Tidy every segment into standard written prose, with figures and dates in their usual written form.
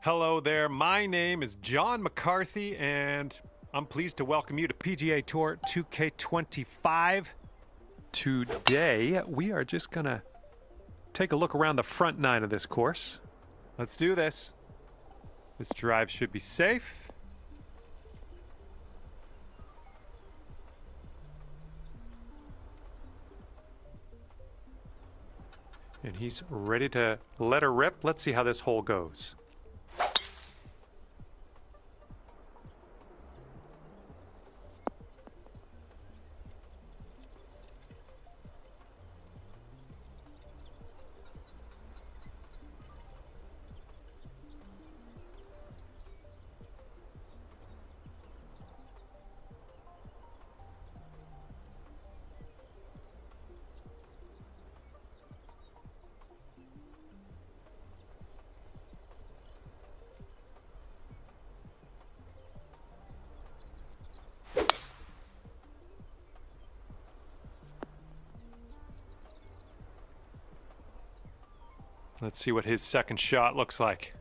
Hello there, my name is John McCarthy, and I'm pleased to welcome you to PGA Tour 2K25. Today, we are just gonna take a look around the front nine of this course. Let's do this. This drive should be safe. And he's ready to let her rip. Let's see how this hole goes. Let's see what his second shot looks like.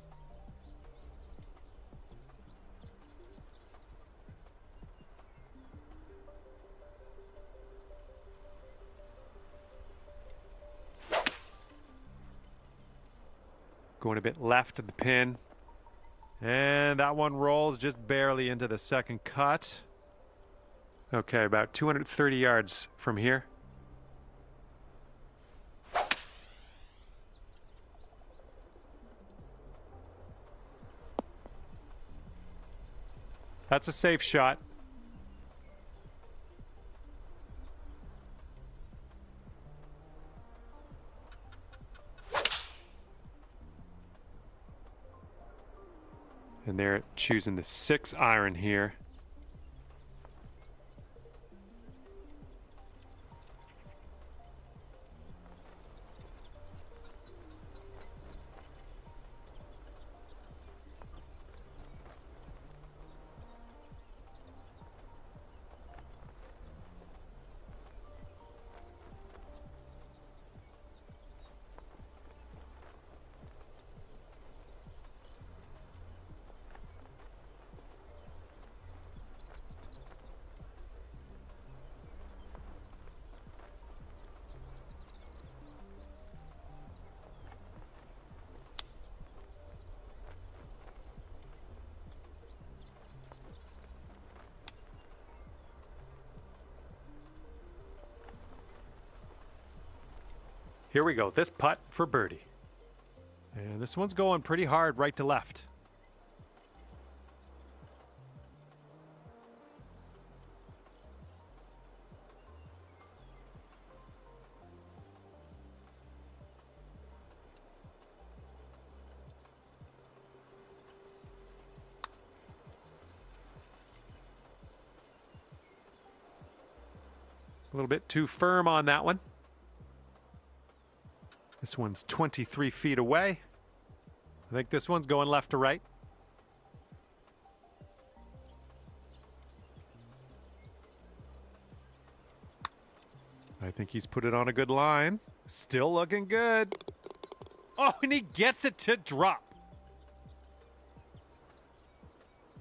Going a bit left of the pin. And that one rolls just barely into the second cut. Okay, about 230 yards from here. That's a safe shot. And they're choosing the 6 iron here. Here we go, this putt for birdie. And this one's going pretty hard right to left. A little bit too firm on that one. This one's 23 feet away. I think this one's going left to right. I think he's put it on a good line. Still looking good. Oh, and he gets it to drop.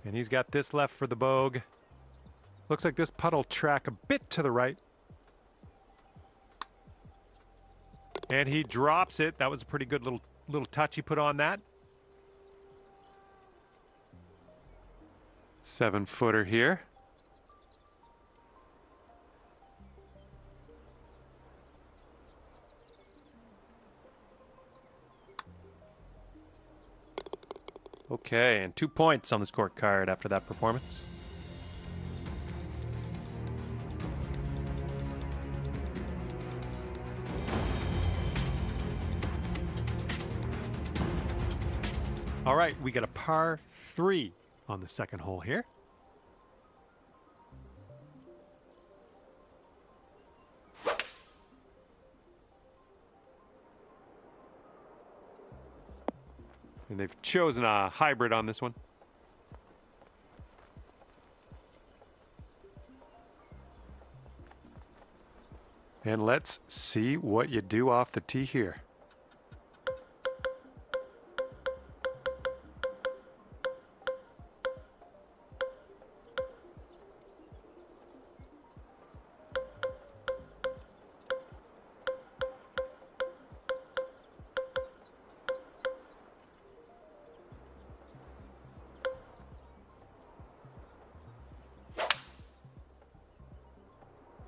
And he's got this left for the bogey. Looks like this putt will track a bit to the right. And he drops it. That was a pretty good little touch he put on that. 7-footer here. Okay, and 2 points on the scorecard after that performance. All right, we got a par 3 on the second hole here. And they've chosen a hybrid on this one. And let's see what you do off the tee here.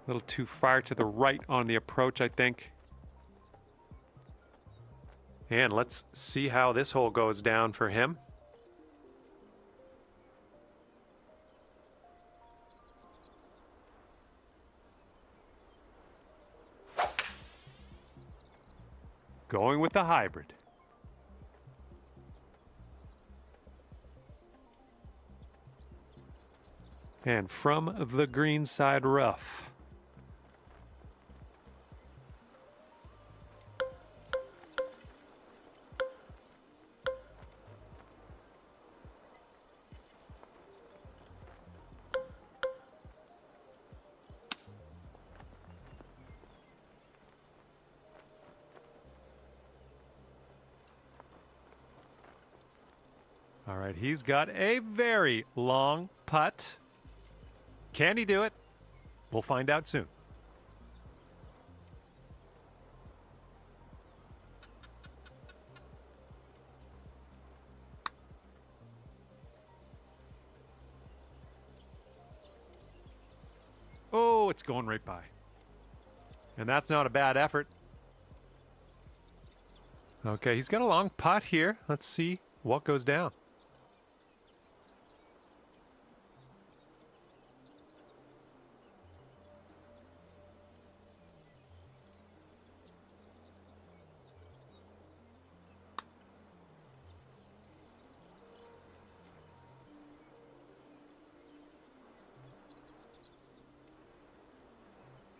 A little too far to the right on the approach, I think. And let's see how this hole goes down for him. Going with the hybrid. And from the greenside rough. All right, he's got a very long putt. Can he do it? We'll find out soon. Oh, it's going right by. And that's not a bad effort. Okay, he's got a long putt here. Let's see what goes down.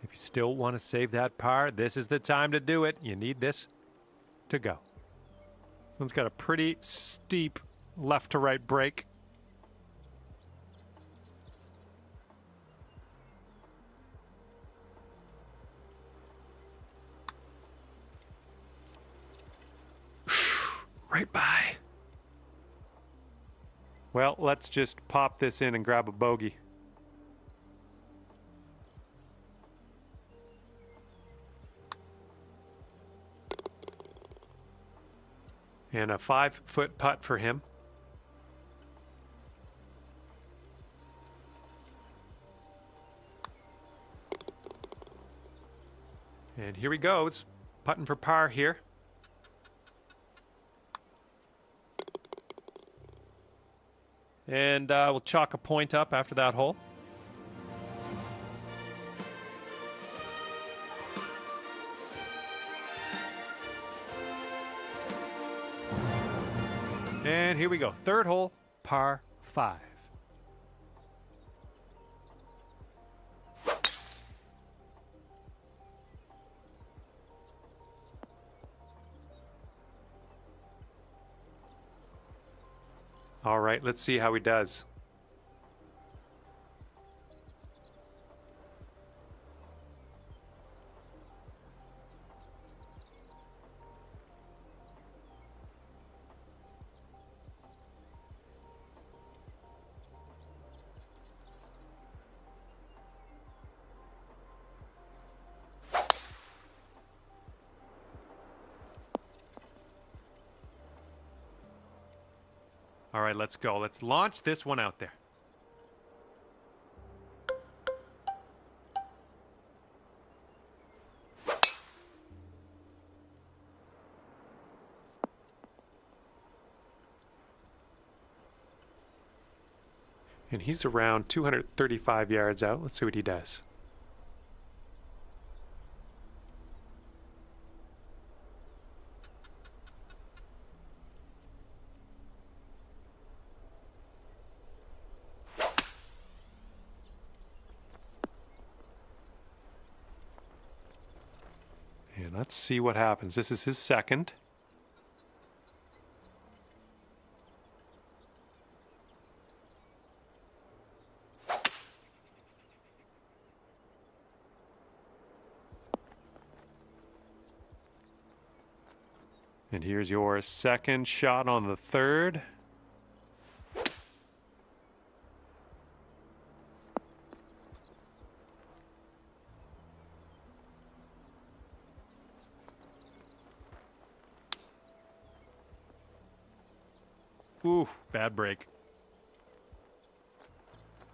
If you still want to save that par, this is the time to do it. You need this to go. This one's got a pretty steep left to right break. Right by. Well, let's just pop this in and grab a bogey. And a 5-foot putt for him. And here he goes, putting for par here. And we'll chalk a point up after that hole. And here we go. Third hole, par 5. All right, let's see how he does. All right, let's go. Let's launch this one out there. And he's around 235 yards out. Let's see what he does. And let's see what happens. This is his second. And here's your second shot on the third. Ooh, bad break.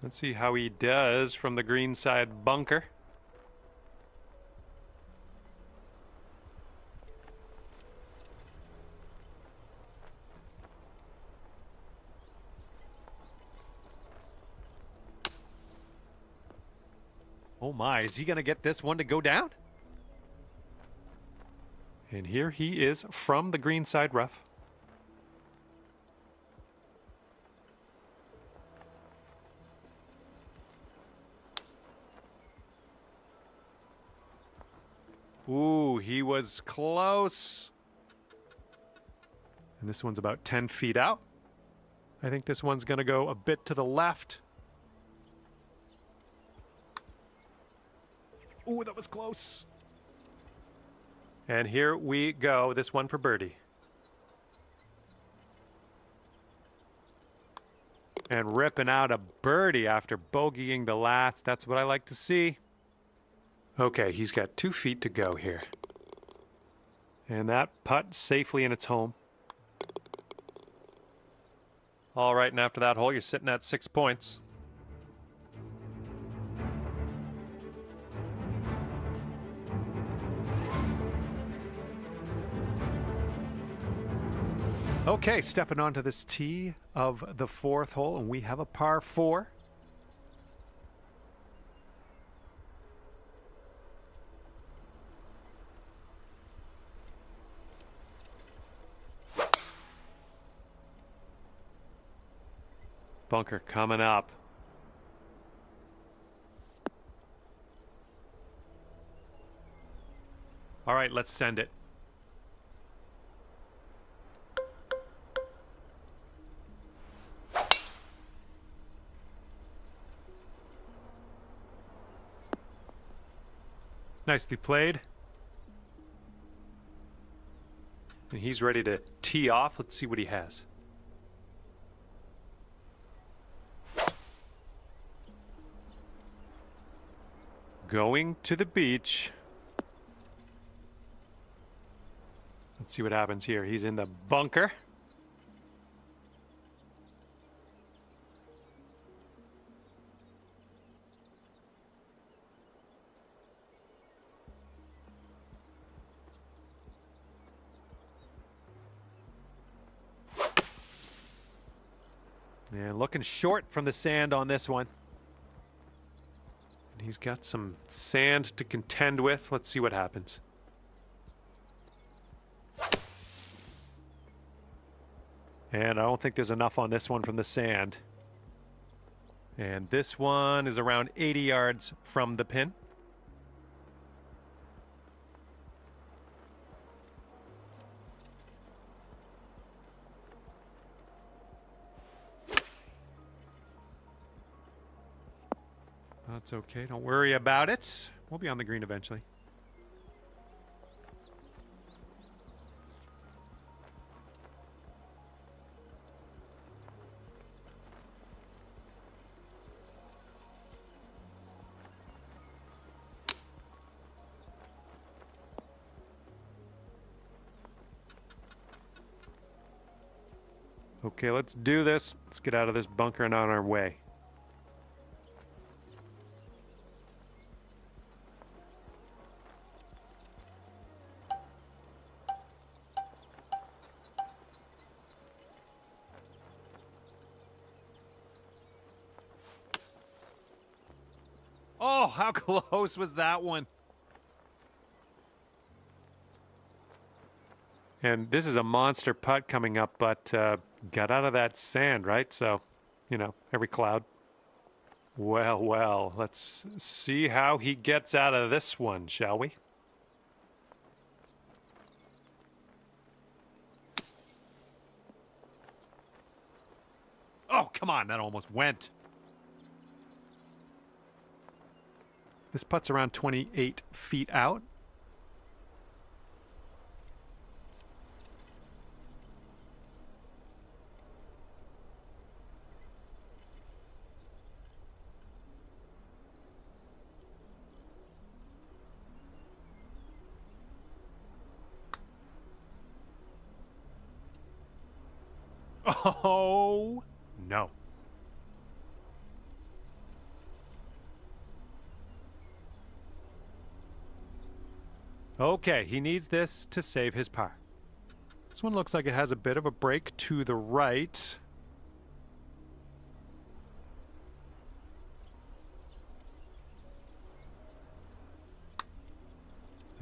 Let's see how he does from the greenside bunker. Oh my, is he going to get this one to go down? And here he is from the green side rough. Ooh, he was close. And this one's about 10 feet out. I think this one's going to go a bit to the left. Ooh, that was close. And here we go. This one for birdie. And ripping out a birdie after bogeying the last. That's what I like to see. Okay, he's got 2 feet to go here. And that putt safely in its home. All right, and after that hole, you're sitting at 6 points. Okay, stepping onto this tee of the 4th hole, and we have a par 4. Bunker coming up. All right, let's send it. Nicely played. And he's ready to tee off. Let's see what he has. Going to the beach. Let's see what happens here. He's in the bunker. And looking short from the sand on this one. And he's got some sand to contend with. Let's see what happens. And I don't think there's enough on this one from the sand. And this one is around 80 yards from the pin. That's okay. Don't worry about it. We'll be on the green eventually. Okay, let's do this. Let's get out of this bunker and on our way. Oh, how close was that one? And this is a monster putt coming up, but got out of that sand, right? So, you know, every cloud. Well, well, let's see how he gets out of this one, shall we? Oh, come on, that almost went. This putt's around 28 feet out. Oh, no. Okay, he needs this to save his par. This one looks like it has a bit of a break to the right.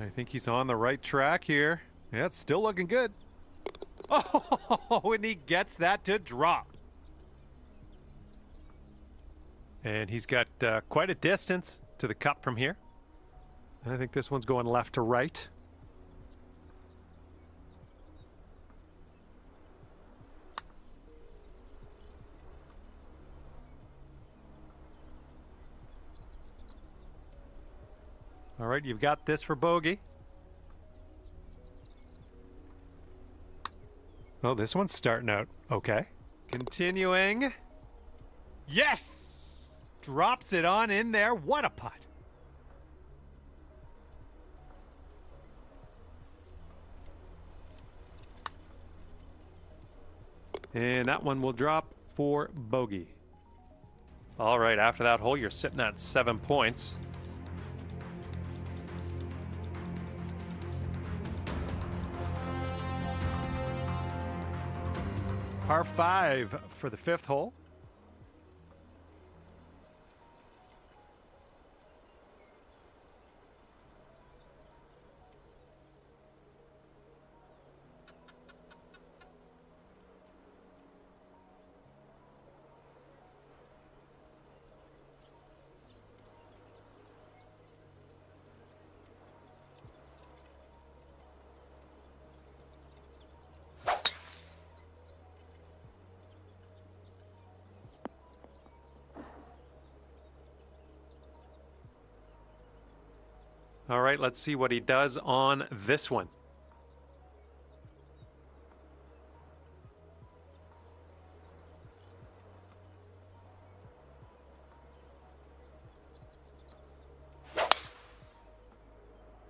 I think he's on the right track here. Yeah, it's still looking good. Oh, and he gets that to drop. And he's got quite a distance to the cup from here. I think this one's going left to right. All right, you've got this for bogey. Oh, this one's starting out okay. Continuing. Yes! Drops it on in there. What a putt. And that one will drop for bogey. All right, after that hole, you're sitting at 7 points. Par 5 for the 5th hole. All right, let's see what he does on this one.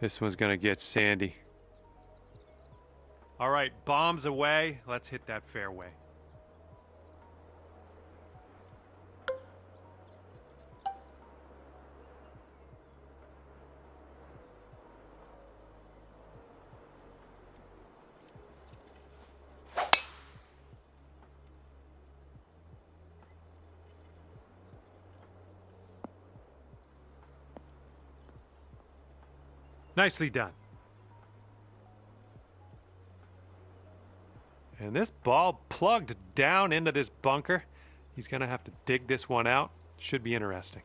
This one's gonna get sandy. All right, bombs away. Let's hit that fairway. Nicely done. And this ball plugged down into this bunker. He's going to have to dig this one out. Should be interesting.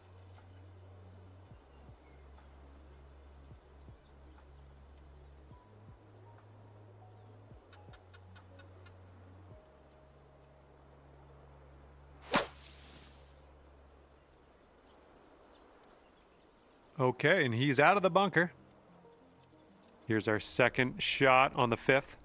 Okay, and he's out of the bunker. Here's our second shot on the 5th.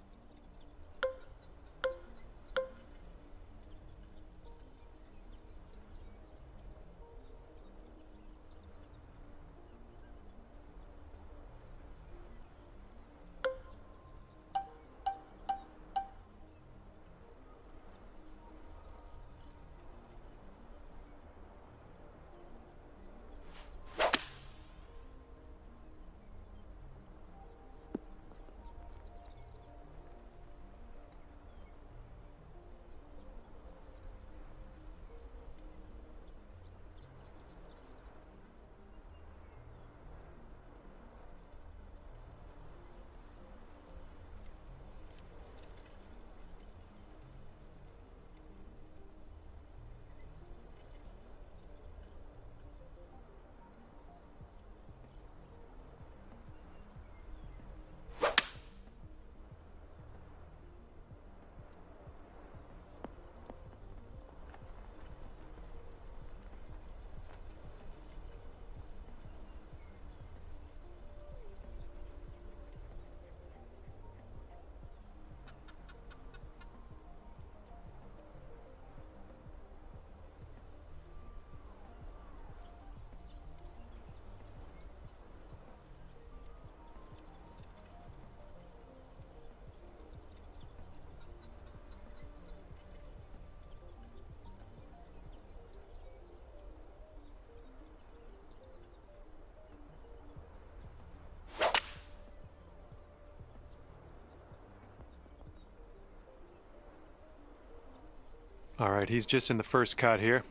All right, he's just in the first cut here.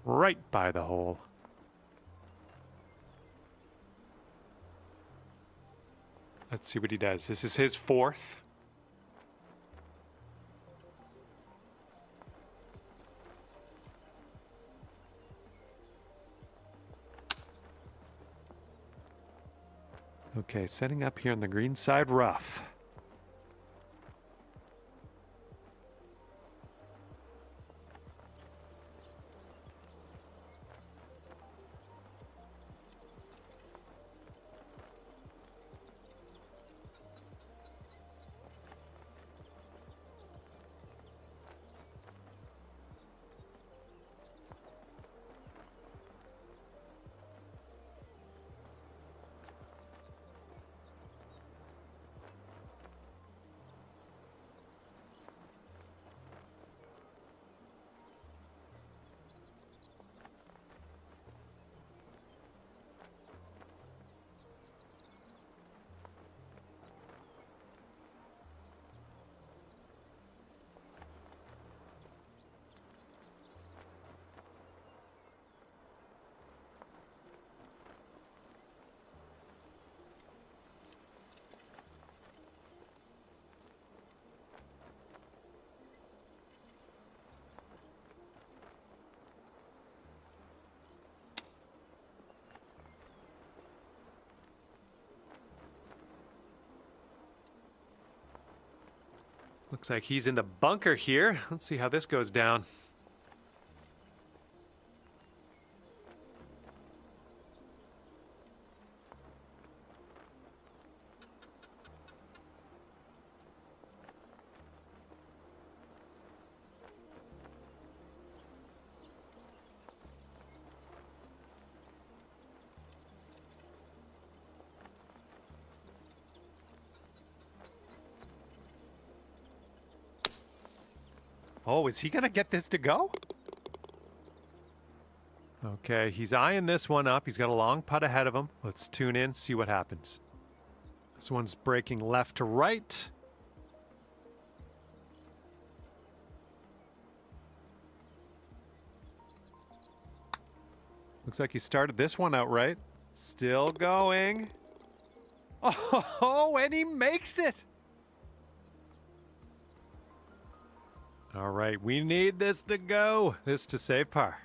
right by the hole. Let's see what he does. This is his fourth. Okay, setting up here on the green side rough. Looks like he's in the bunker here. Let's see how this goes down. Oh, is he gonna get this to go? Okay, he's eyeing this one up. He's got a long putt ahead of him. Let's tune in, see what happens. This one's breaking left to right. Looks like he started this one out right. Still going. Oh, and he makes it! All right, we need this to go. This to save par.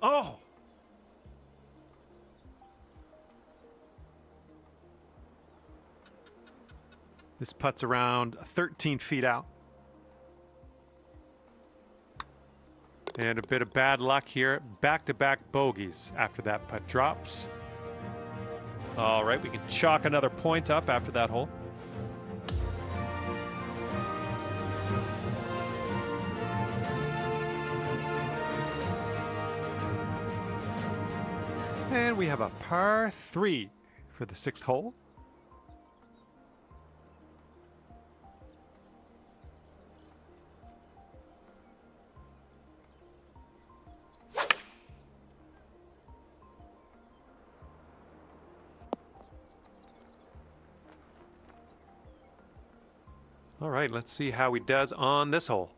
Oh! This putt's around 13 feet out. And a bit of bad luck here. Back-to-back bogeys after that putt drops. All right, we can chalk another point up after that hole. And we have a par 3 for the 6th hole. All right, let's see how he does on this hole.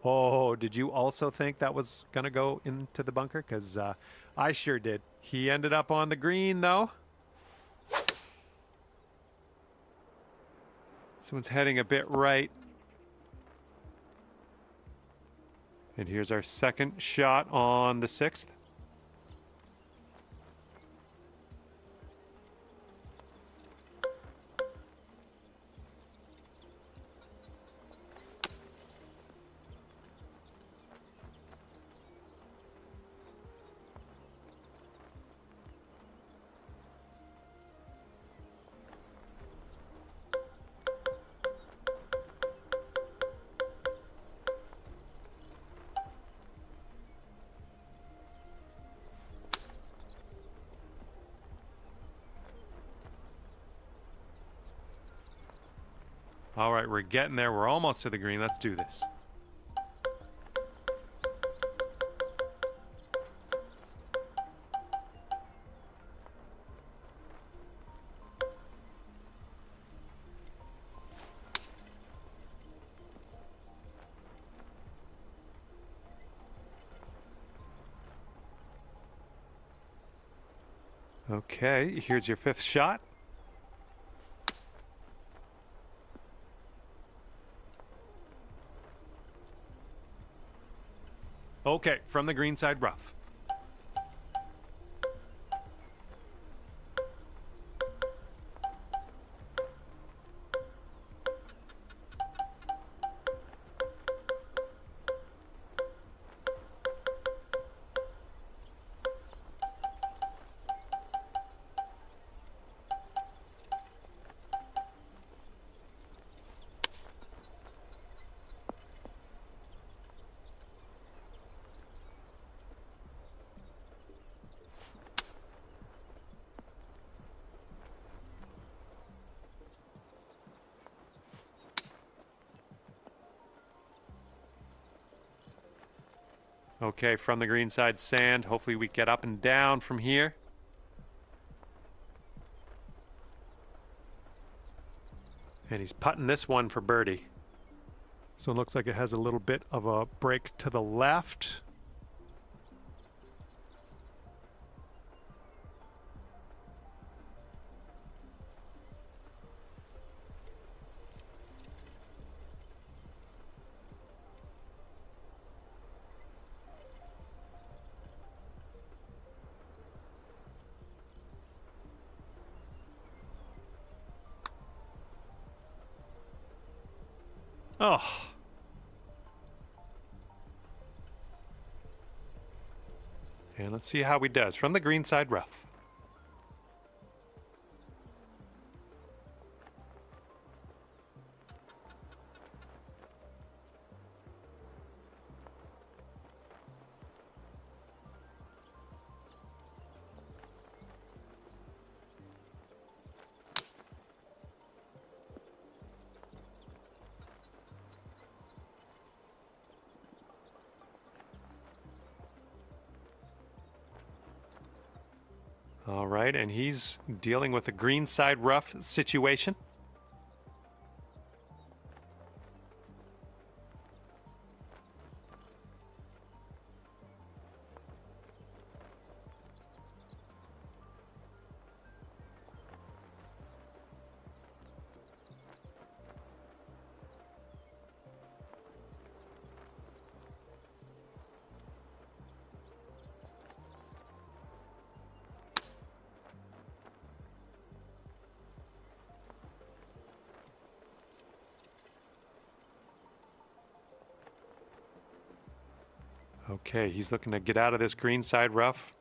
Oh, did you also think that was going to go into the bunker? Because I sure did. He ended up on the green, though. This one's heading a bit right. And here's our second shot on the 6th. All right, we're getting there. We're almost to the green. Let's do this. Okay, here's your 5th shot. Okay, from the green side rough. Okay, from the green side sand. Hopefully we get up and down from here. And he's putting this one for birdie. So it looks like it has a little bit of a break to the left. Oh. And let's see how he does from the green side rough. All right, and he's dealing with a green side rough situation. Okay, he's looking to get out of this green side rough.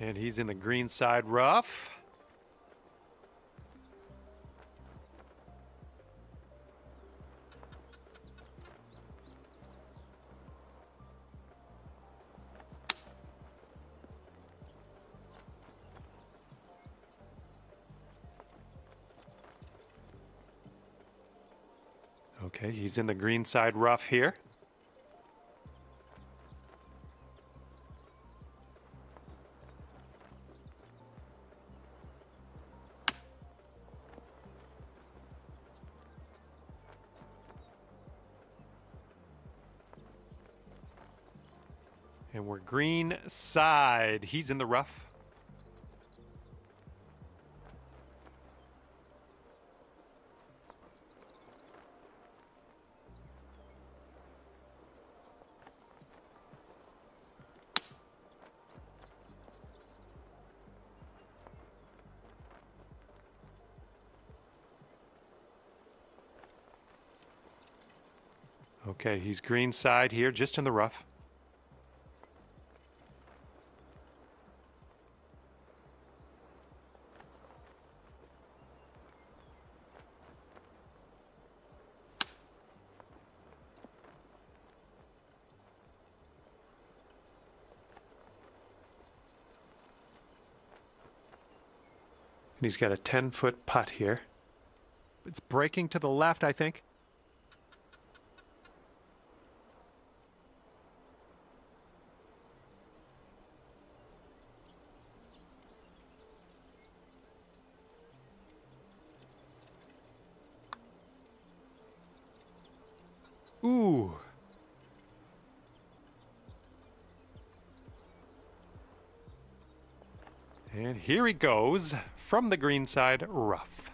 And he's in the green side rough. Okay, he's in the green side rough here. And we're green side. He's in the rough. Okay, he's green side here, just in the rough. And he's got a 10-foot putt here. It's breaking to the left, I think. Ooh. And here he goes from the greenside rough.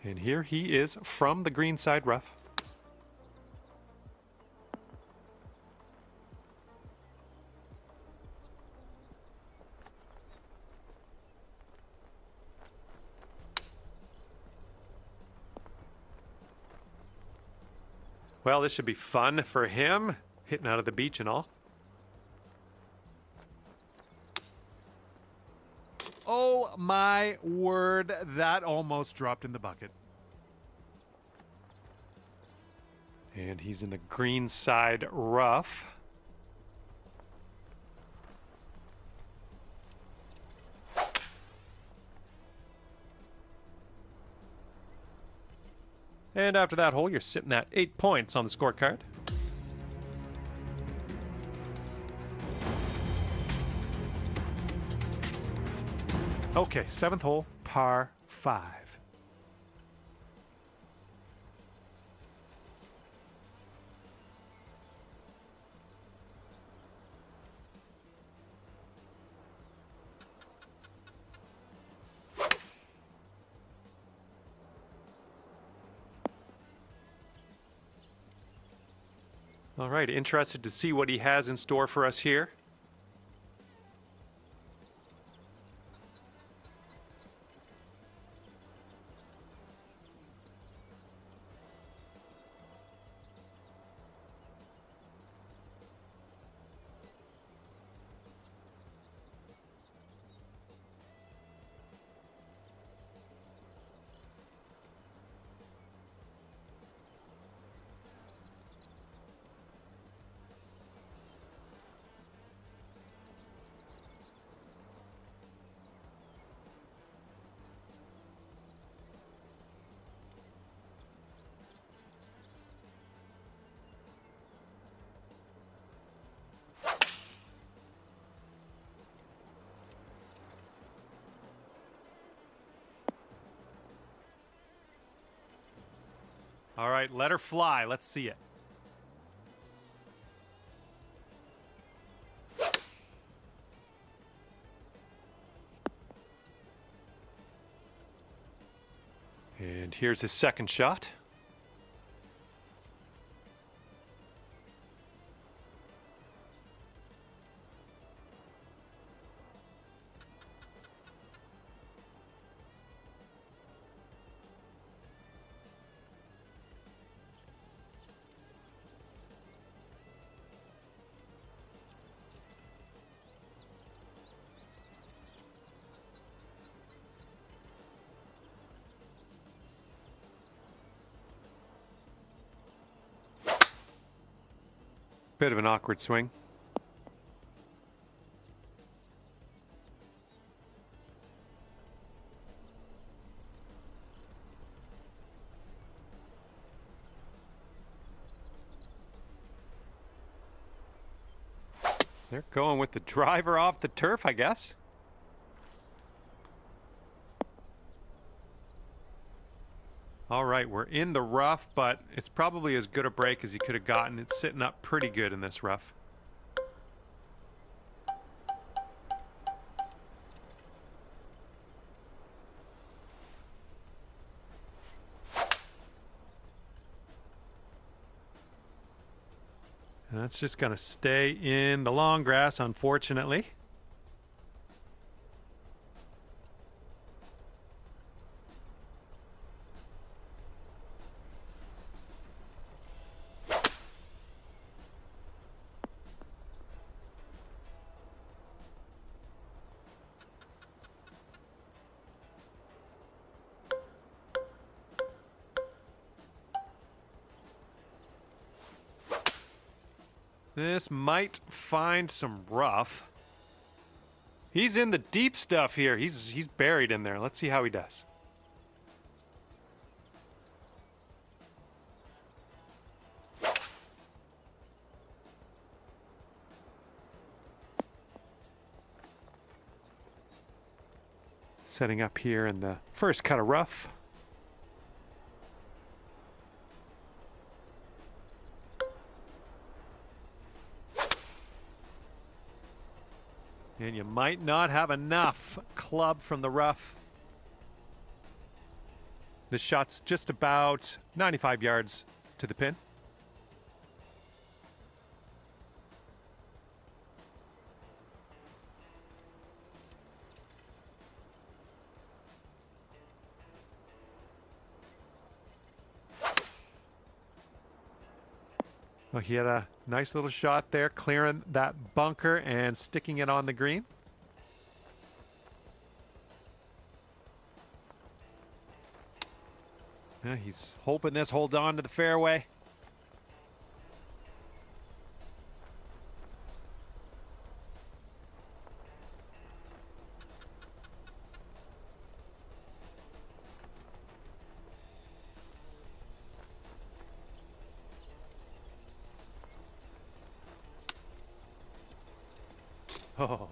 And here he is from the greenside rough. Well, this should be fun for him, hitting out of the beach and all. Oh my word, that almost dropped in the bucket. And he's in the greenside rough. And after that hole, you're sitting at 8 points on the scorecard. Okay, 7th hole, par 5. All right, interested to see what he has in store for us here. All right, let her fly. Let's see it. And here's his second shot. Bit of an awkward swing. They're going with the driver off the turf, I guess. All right, we're in the rough, but it's probably as good a break as you could have gotten. It's sitting up pretty good in this rough. And that's just going to stay in the long grass, unfortunately. This might find some rough. He's in the deep stuff here. He's buried in there. Let's see how he does. Setting up here in the first cut of rough. And you might not have enough club from the rough. This shot's just about 95 yards to the pin. Well, he had a nice little shot there, clearing that bunker and sticking it on the green. Yeah, he's hoping this holds on to the fairway. Oh.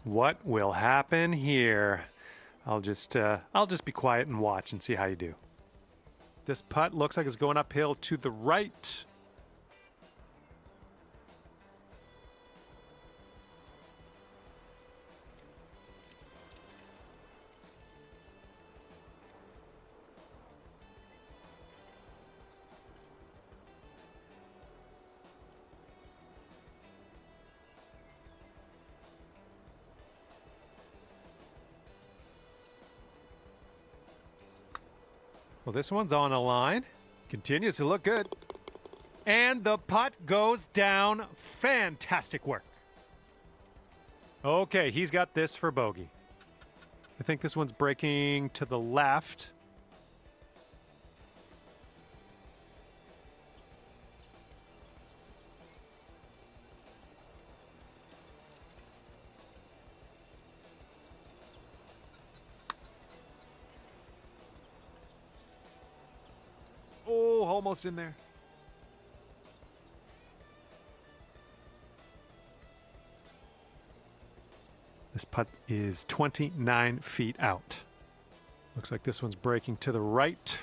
What will happen here? I'll just be quiet and watch and see how you do. This putt looks like it's going uphill to the right. Well, this one's on a line. Continues to look good. And the putt goes down. Fantastic work. Okay, he's got this for bogey. I think this one's breaking to the left. Oh, almost in there. This putt is 29 feet out. Looks like this one's breaking to the right.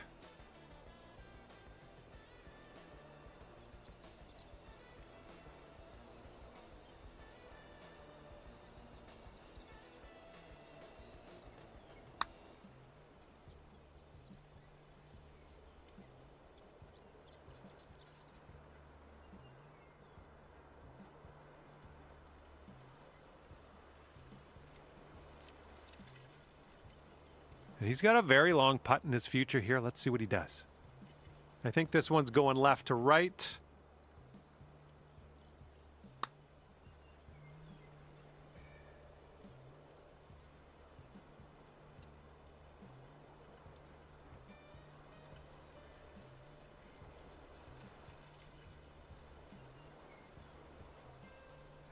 And he's got a very long putt in his future here. Let's see what he does. I think this one's going left to right.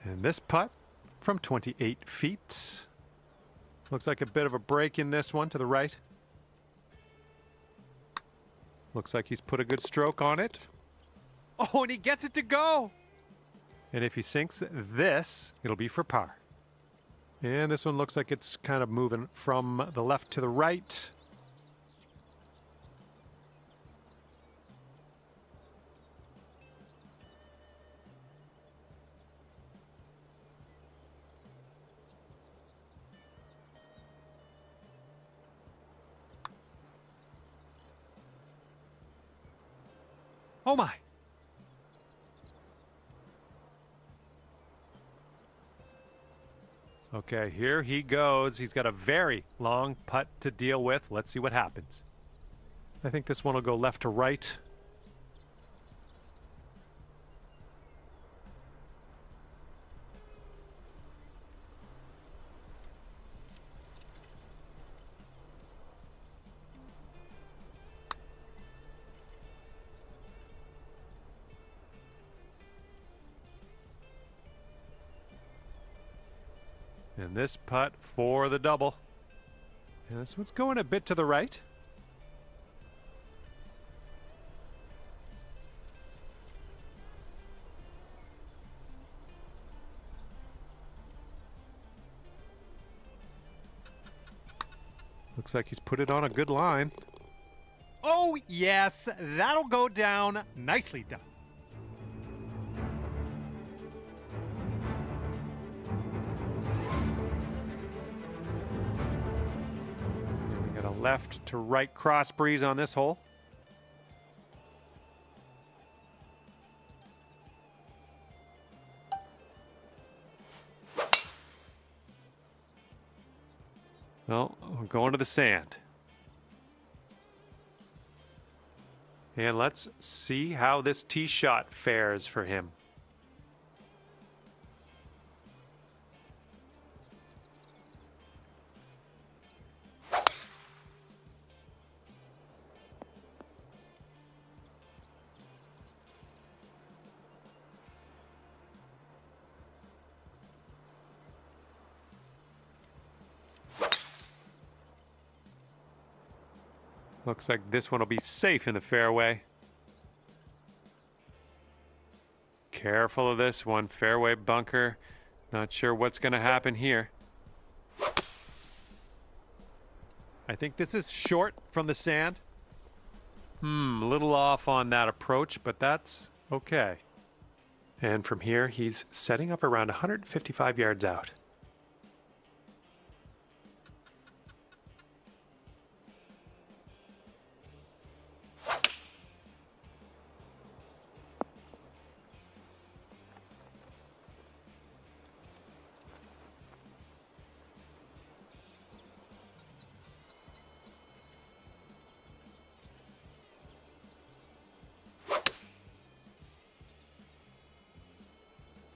And this putt from 28 feet. Looks like a bit of a break in this one to the right. Looks like he's put a good stroke on it. Oh, and he gets it to go. And if he sinks this, it'll be for par. And this one looks like it's kind of moving from the left to the right. Oh my. Okay, here he goes. He's got a very long putt to deal with. Let's see what happens. I think this one will go left to right. And this putt for the double. And this one's going a bit to the right. Looks like he's put it on a good line. Oh, yes, that'll go down. Nicely done. We got a left to right cross breeze on this hole. Well, we're going to the sand. And let's see how this tee shot fares for him. Looks like this one will be safe in the fairway. Careful of this one, fairway bunker. Not sure what's going to happen here. I think this is short from the sand. A little off on that approach, but that's okay. And from here, he's setting up around 155 yards out.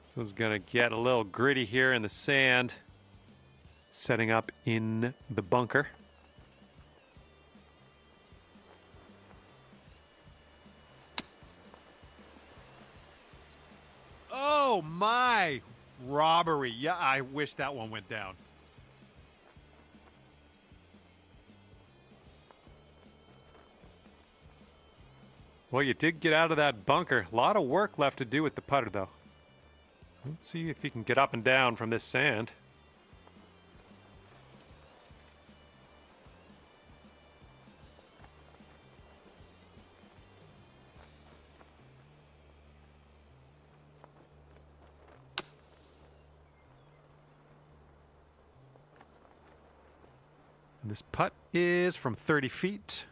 This one's going to get a little gritty here in the sand, setting up in the bunker. Oh my, robbery. Yeah, I wish that one went down. Well, you did get out of that bunker. A lot of work left to do with the putter, though. Let's see if he can get up and down from this sand. And this putt is from 30 feet.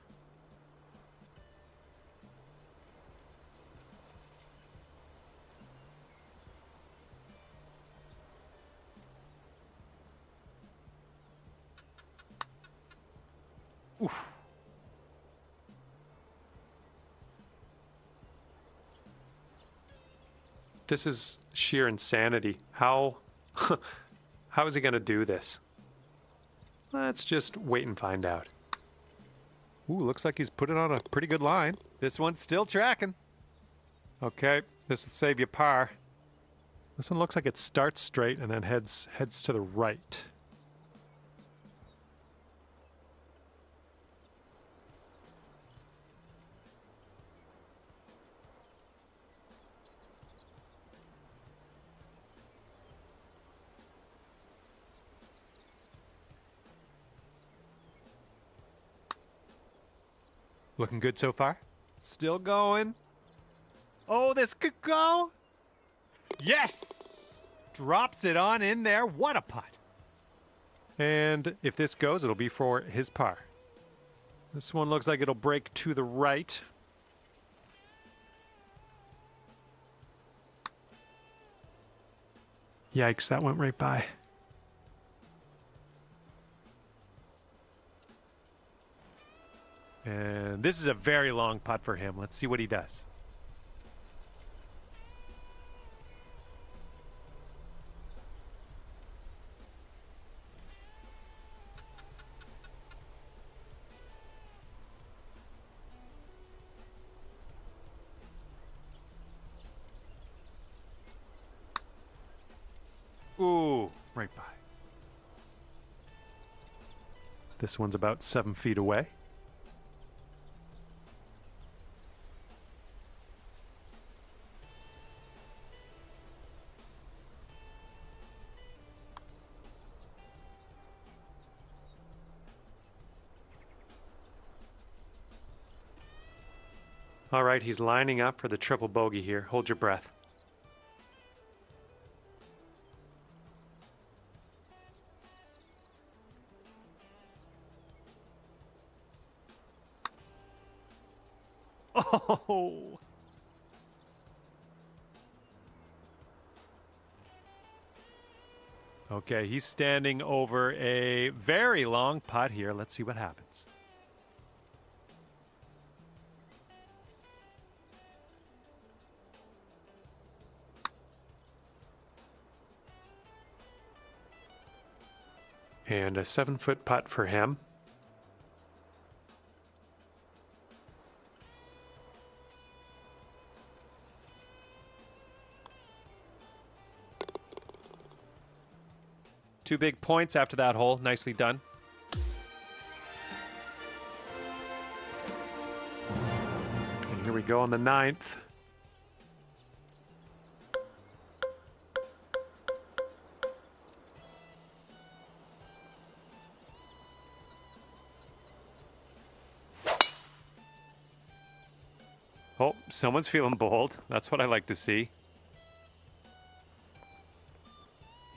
Oof. This is sheer insanity. How is he going to do this? Let's just wait and find out. Ooh, looks like he's put it on a pretty good line. This one's still tracking. Okay, this will save you par. This one looks like it starts straight and then heads to the right. Looking good so far. Still going. Oh, this could go. Yes! Drops it on in there. What a putt. And if this goes, it'll be for his par. This one looks like it'll break to the right. Yikes, that went right by. And this is a very long putt for him. Let's see what he does. Ooh, right by. This one's about 7 feet away. All right, he's lining up for the triple bogey here. Hold your breath. Oh! Okay, he's standing over a very long putt here. Let's see what happens. And a 7-foot putt for him. Two big points after that hole. Nicely done. And here we go on the 9th. Oh, someone's feeling bold. That's what I like to see.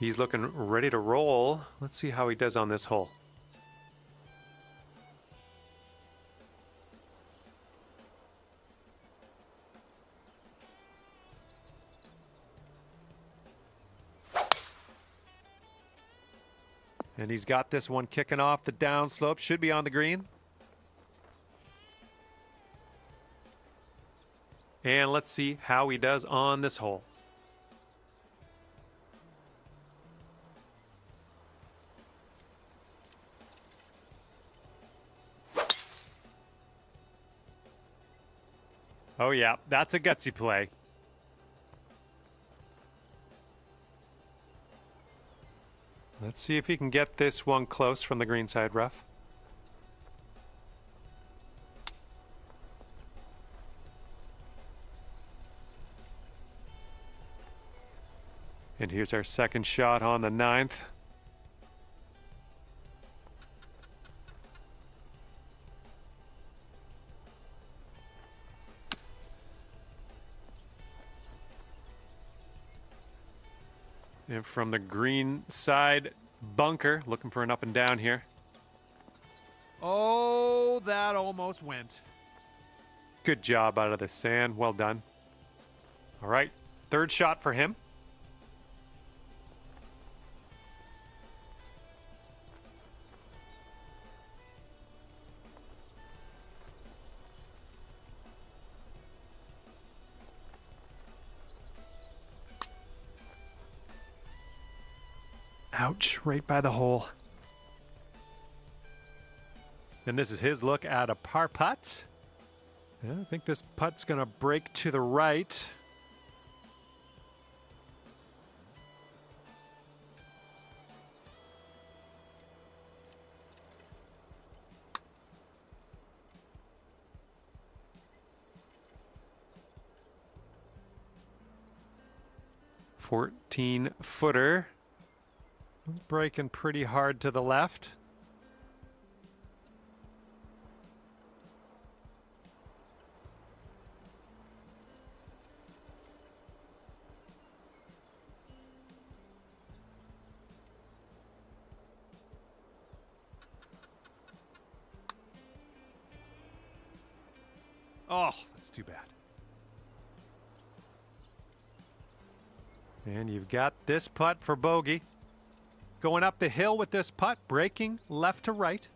He's looking ready to roll. Let's see how he does on this hole. And he's got this one kicking off the downslope. Should be on the green. And let's see how he does on this hole. Oh yeah, that's a gutsy play. Let's see if he can get this one close from the greenside rough. And here's our second shot on the 9th. And from the green side bunker, looking for an up and down here. Oh, that almost went. Good job out of the sand. Well done. All right, third shot for him. Ouch, right by the hole. And this is his look at a par putt. Yeah, I think this putt's going to break to the right. $14-footer. Breaking pretty hard to the left. Oh, that's too bad. And you've got this putt for bogey. Going up the hill with this putt, breaking left to right.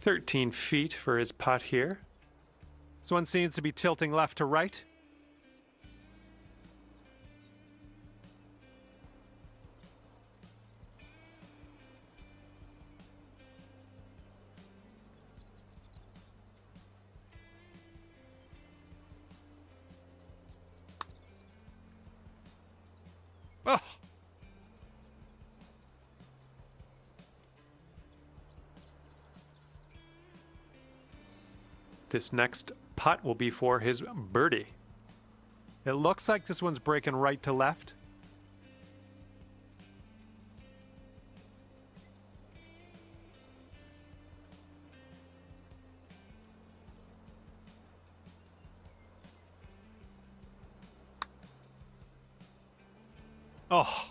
"13 feet for his putt here. This one seems to be tilting left to right. Oh! This next putt will be for his birdie. It looks like this one's breaking right to left. Oh!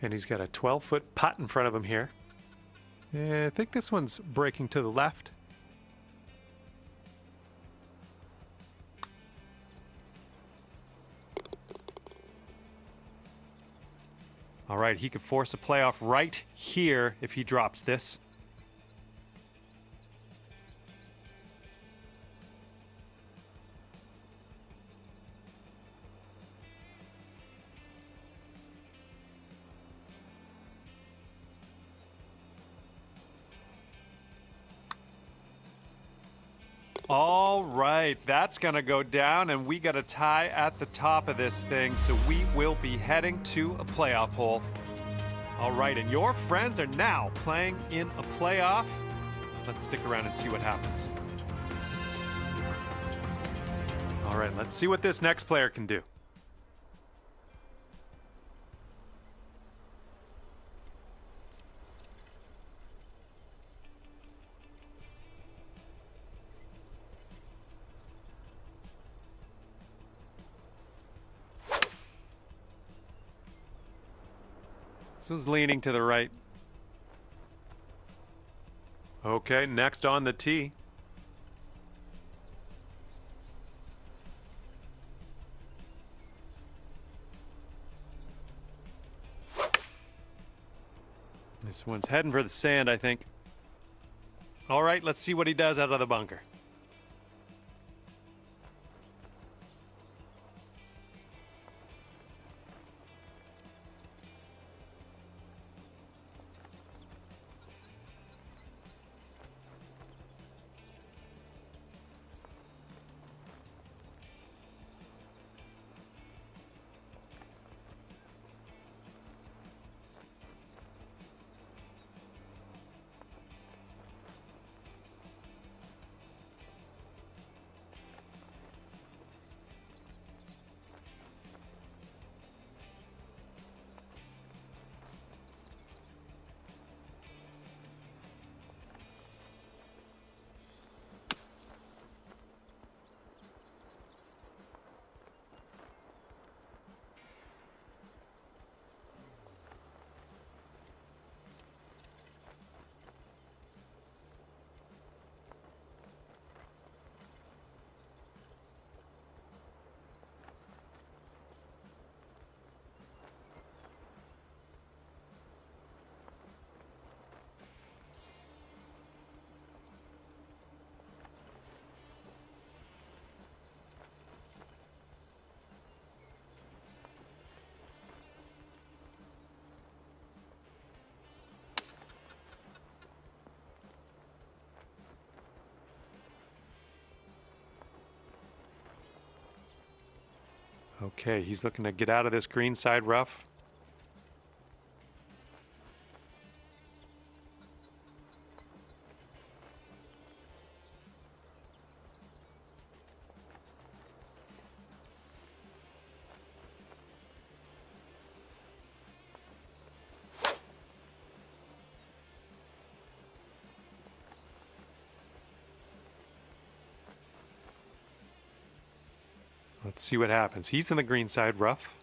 And he's got a 12-foot putt in front of him here. I think this one's breaking to the left. All right, he could force a playoff right here if he drops this. All right, that's going to go down, and we got a tie at the top of this thing, so we will be heading to a playoff hole. All right, and your friends are now playing in a playoff. Let's stick around and see what happens. All right, let's see what this next player can do. This was leaning to the right. Okay, next on the tee. This one's heading for the sand, I think. All right, let's see what he does out of the bunker. Okay, he's looking to get out of this green side rough. Let's see what happens. He's in the green side rough.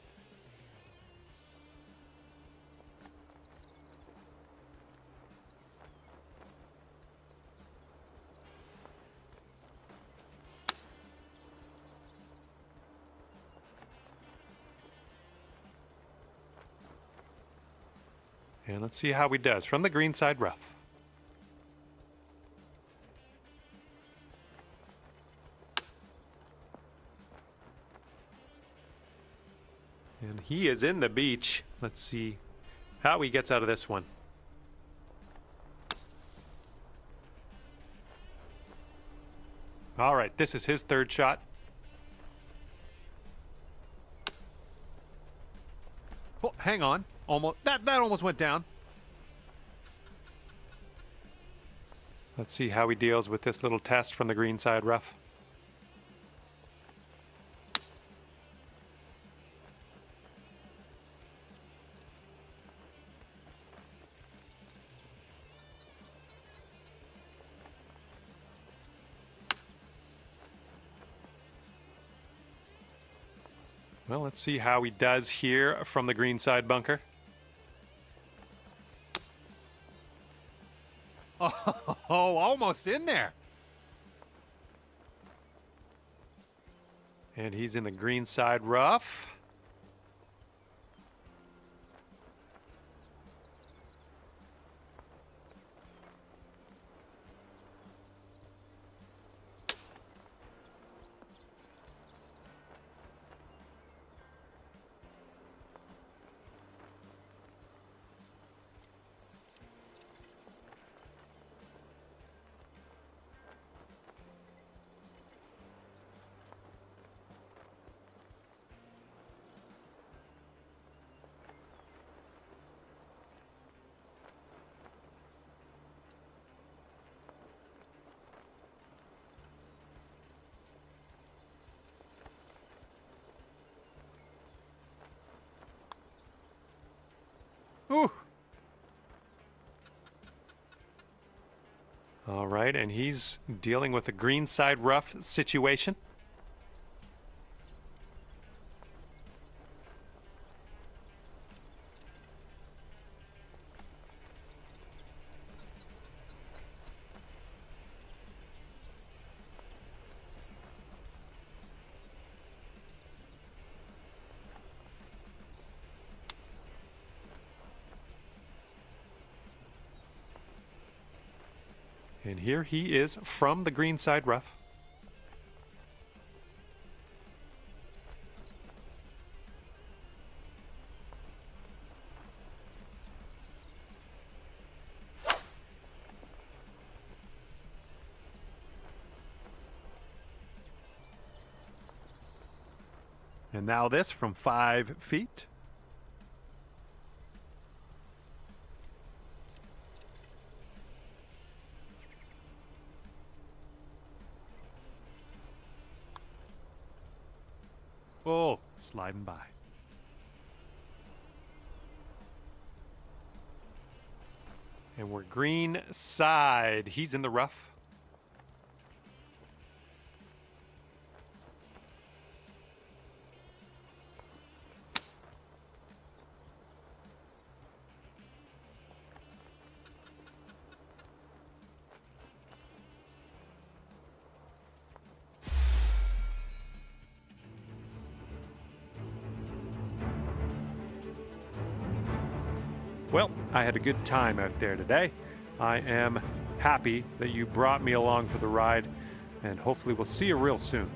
And let's see how he does from the green side rough. And he is in the beach. Let's see how he gets out of this one. All right, this is his third shot. Oh, hang on. Almost that almost went down. Let's see how he deals with this little test from the green side rough. Well, let's see how he does here from the green side bunker. Oh, almost in there. And he's in the green side rough. Ooh. All right, and he's dealing with a green side rough situation. And here he is from the green side rough. And now this from 5 feet. Oh, sliding by. And we're green side. He's in the rough. Well, I had a good time out there today. I am happy that you brought me along for the ride, and hopefully we'll see you real soon.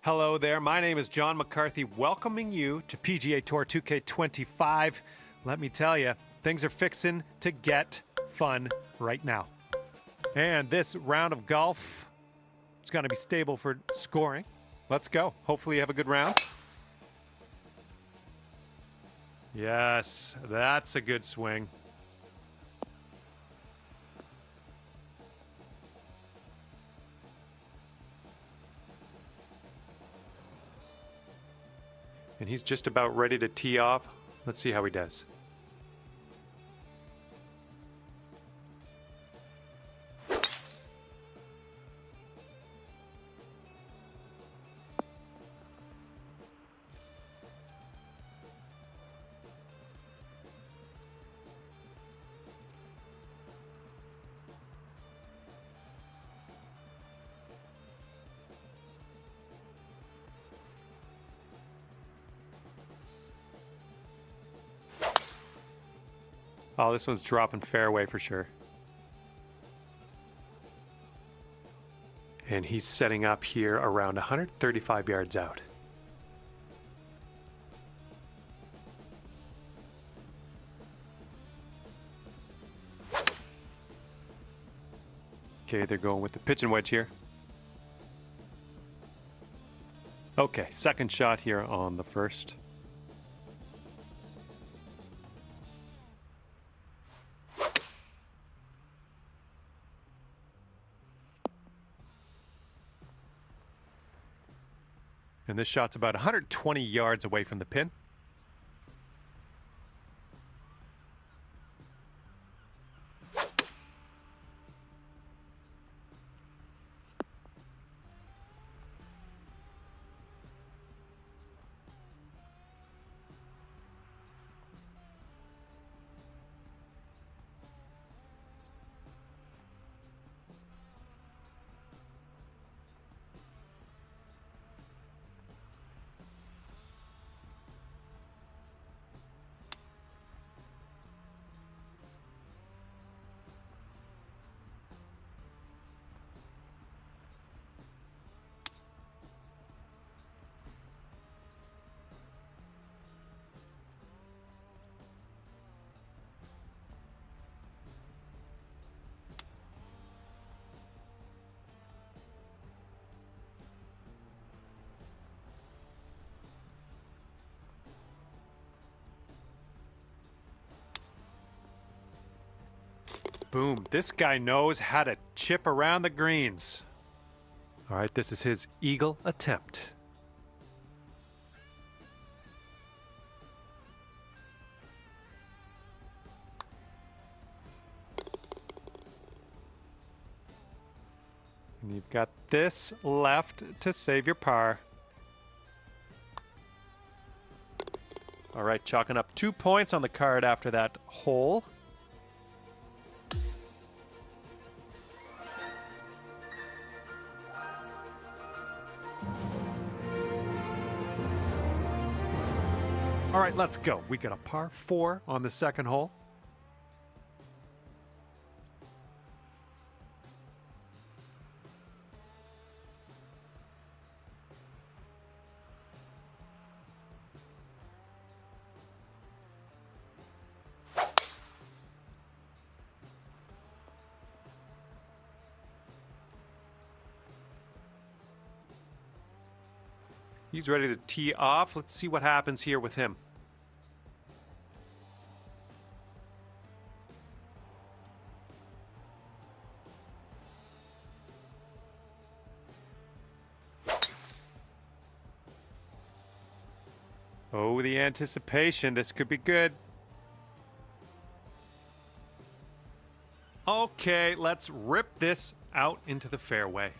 Hello there, my name is John McCarthy, welcoming you to PGA Tour 2K25. Let me tell you, things are fixing to get fun right now. And this round of golf is going to be stable for scoring. Let's go. Hopefully you have a good round. Yes, that's a good swing. And he's just about ready to tee off. Let's see how he does. Oh, this one's dropping fairway for sure. And he's setting up here around 135 yards out. Okay, they're going with the pitching wedge here. Okay, second shot here on the first. And this shot's about 120 yards away from the pin. Boom. This guy knows how to chip around the greens. All right, this is his eagle attempt. And you've got this left to save your par. All right, chalking up 2 points on the card after that hole. All right, let's go. We got a par 4 on the second hole. He's ready to tee off. Let's see what happens here with him. Oh, the anticipation. This could be good. Okay, let's rip this out into the fairway.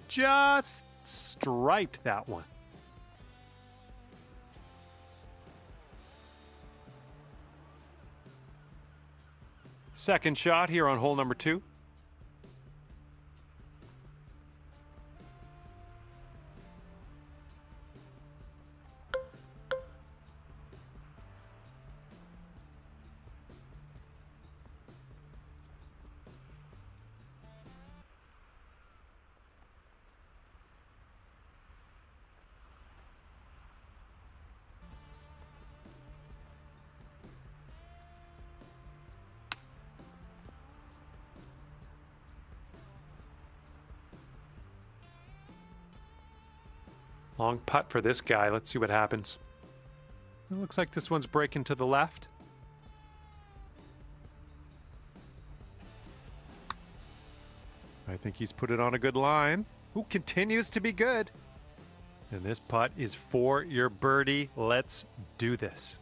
Just striped that one. Second shot here on hole number 2. Long putt for this guy. Let's see what happens. It looks like this one's breaking to the left. I think he's put it on a good line. Who continues to be good. And this putt is for your birdie. Let's do this.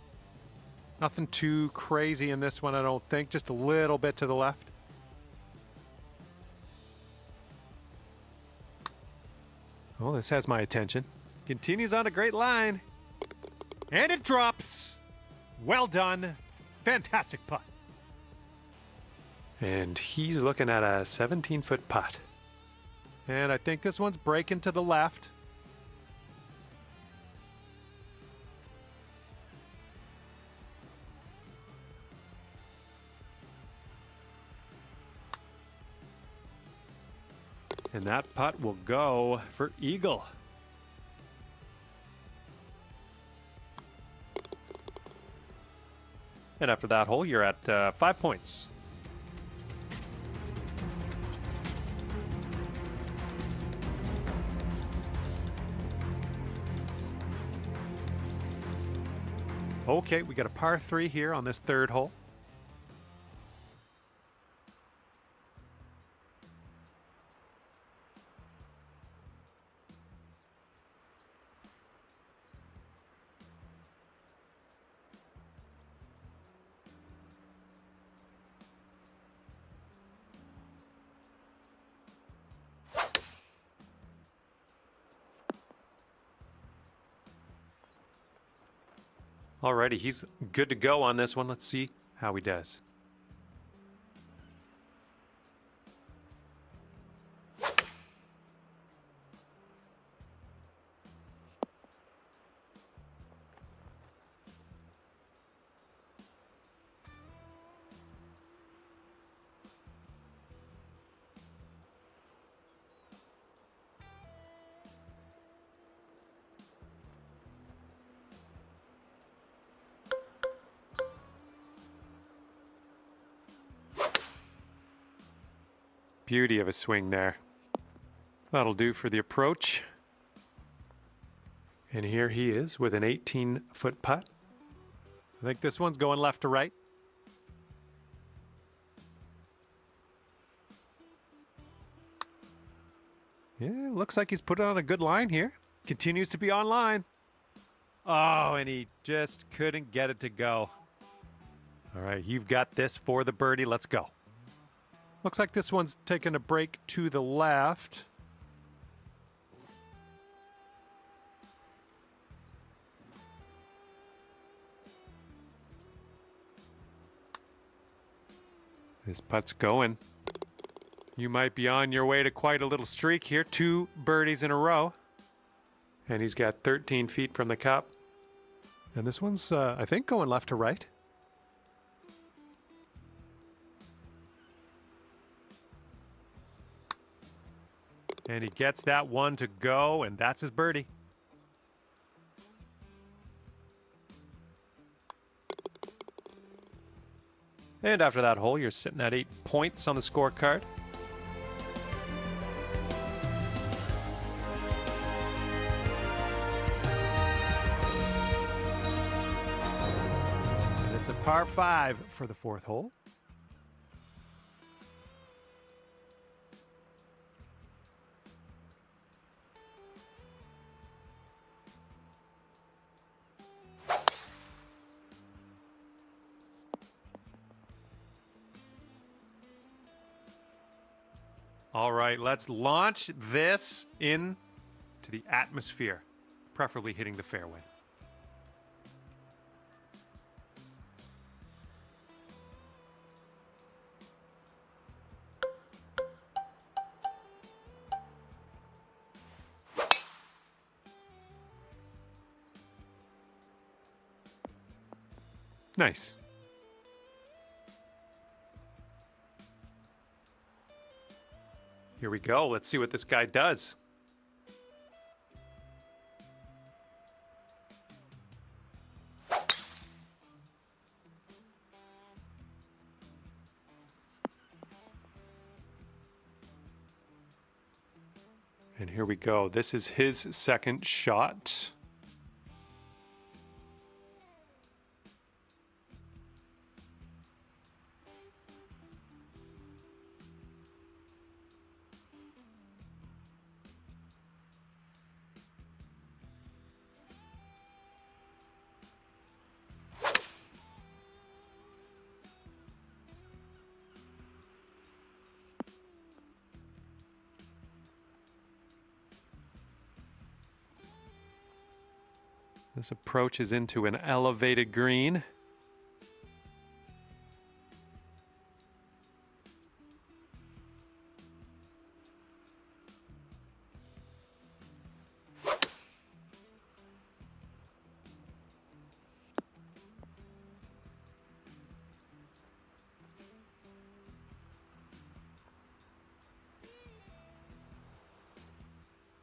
Nothing too crazy in this one, I don't think. Just a little bit to the left. Oh, this has my attention. Continues on a great line. And it drops. Well done. Fantastic putt. And he's looking at a 17-foot putt. And I think this one's breaking to the left. And that putt will go for eagle. And after that hole, you're at 5 points. Okay, we got a par 3 here on this third hole. Alrighty, he's good to go on this one. Let's see how he does. Beauty of a swing there. That'll do for the approach. And here he is with an 18-foot putt. I think this one's going left to right. Yeah, looks like he's put on a good line here. Continues to be on line. Oh, and he just couldn't get it to go. All right, you've got this for the birdie. Let's go. Looks like this one's taking a break to the left. This putt's going. You might be on your way to quite a little streak here. 2 birdies in a row. And he's got 13 feet from the cup. And this one's, I think, going left to right. And he gets that one to go, and that's his birdie. And after that hole, you're sitting at 8 points on the scorecard. And it's a par 5 for the 4th hole. All right, let's launch this into the atmosphere, preferably hitting the fairway. Nice. Here we go. Let's see what this guy does. And here we go. This is his second shot. This approaches into an elevated green.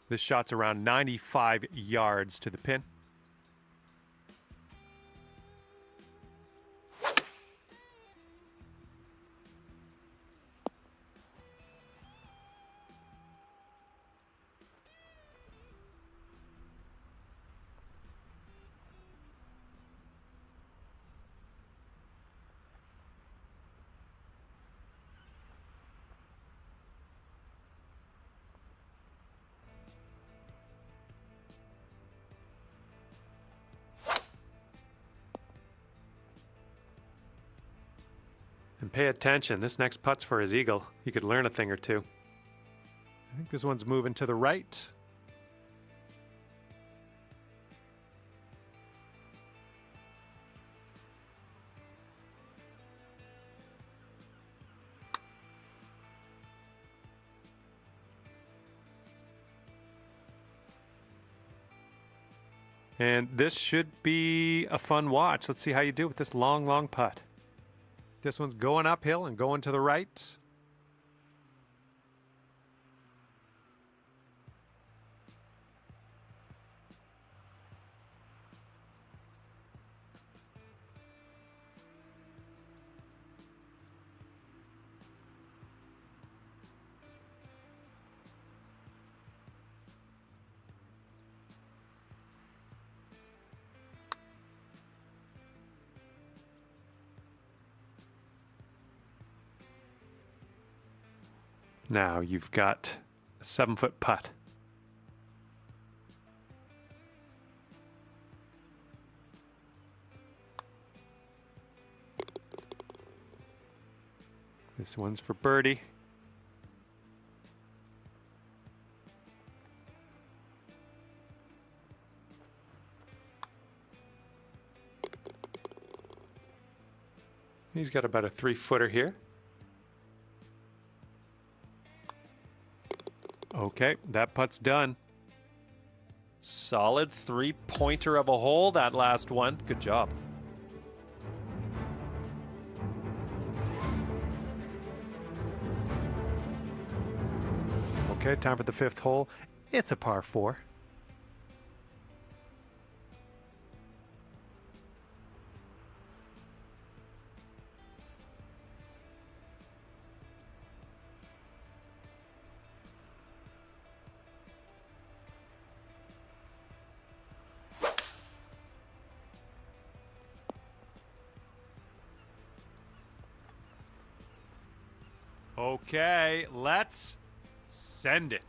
This shot's around 95 yards to the pin. And pay attention, this next putt's for his eagle. You could learn a thing or two. I think this one's moving to the right. And this should be a fun watch. Let's see how you do with this long, long putt. This one's going uphill and going to the right. Now you've got a 7-foot putt. This one's for birdie. He's got about a 3-footer here. Okay, that putt's done. Solid 3-pointer of a hole, that last one. Good job. Okay, time for the 5th hole. It's a par 4. Okay, let's send it.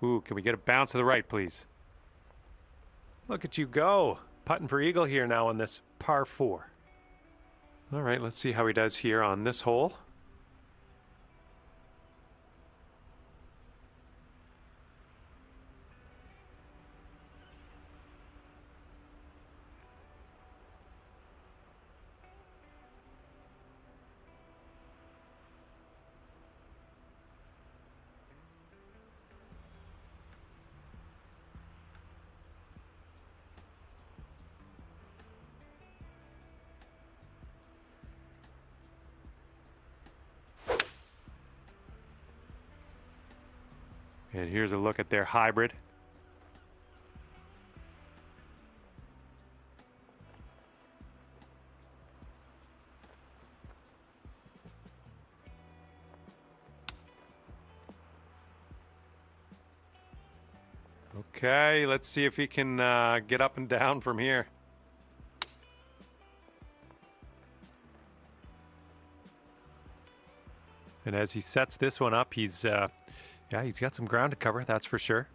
Ooh, can we get a bounce to the right, please? Look at you go. Putting for eagle here now on this par 4. All right, let's see how he does here on this hole. And here's a look at their hybrid. Okay, let's see if he can get up and down from here. And as he sets this one up, he's got some ground to cover, that's for sure.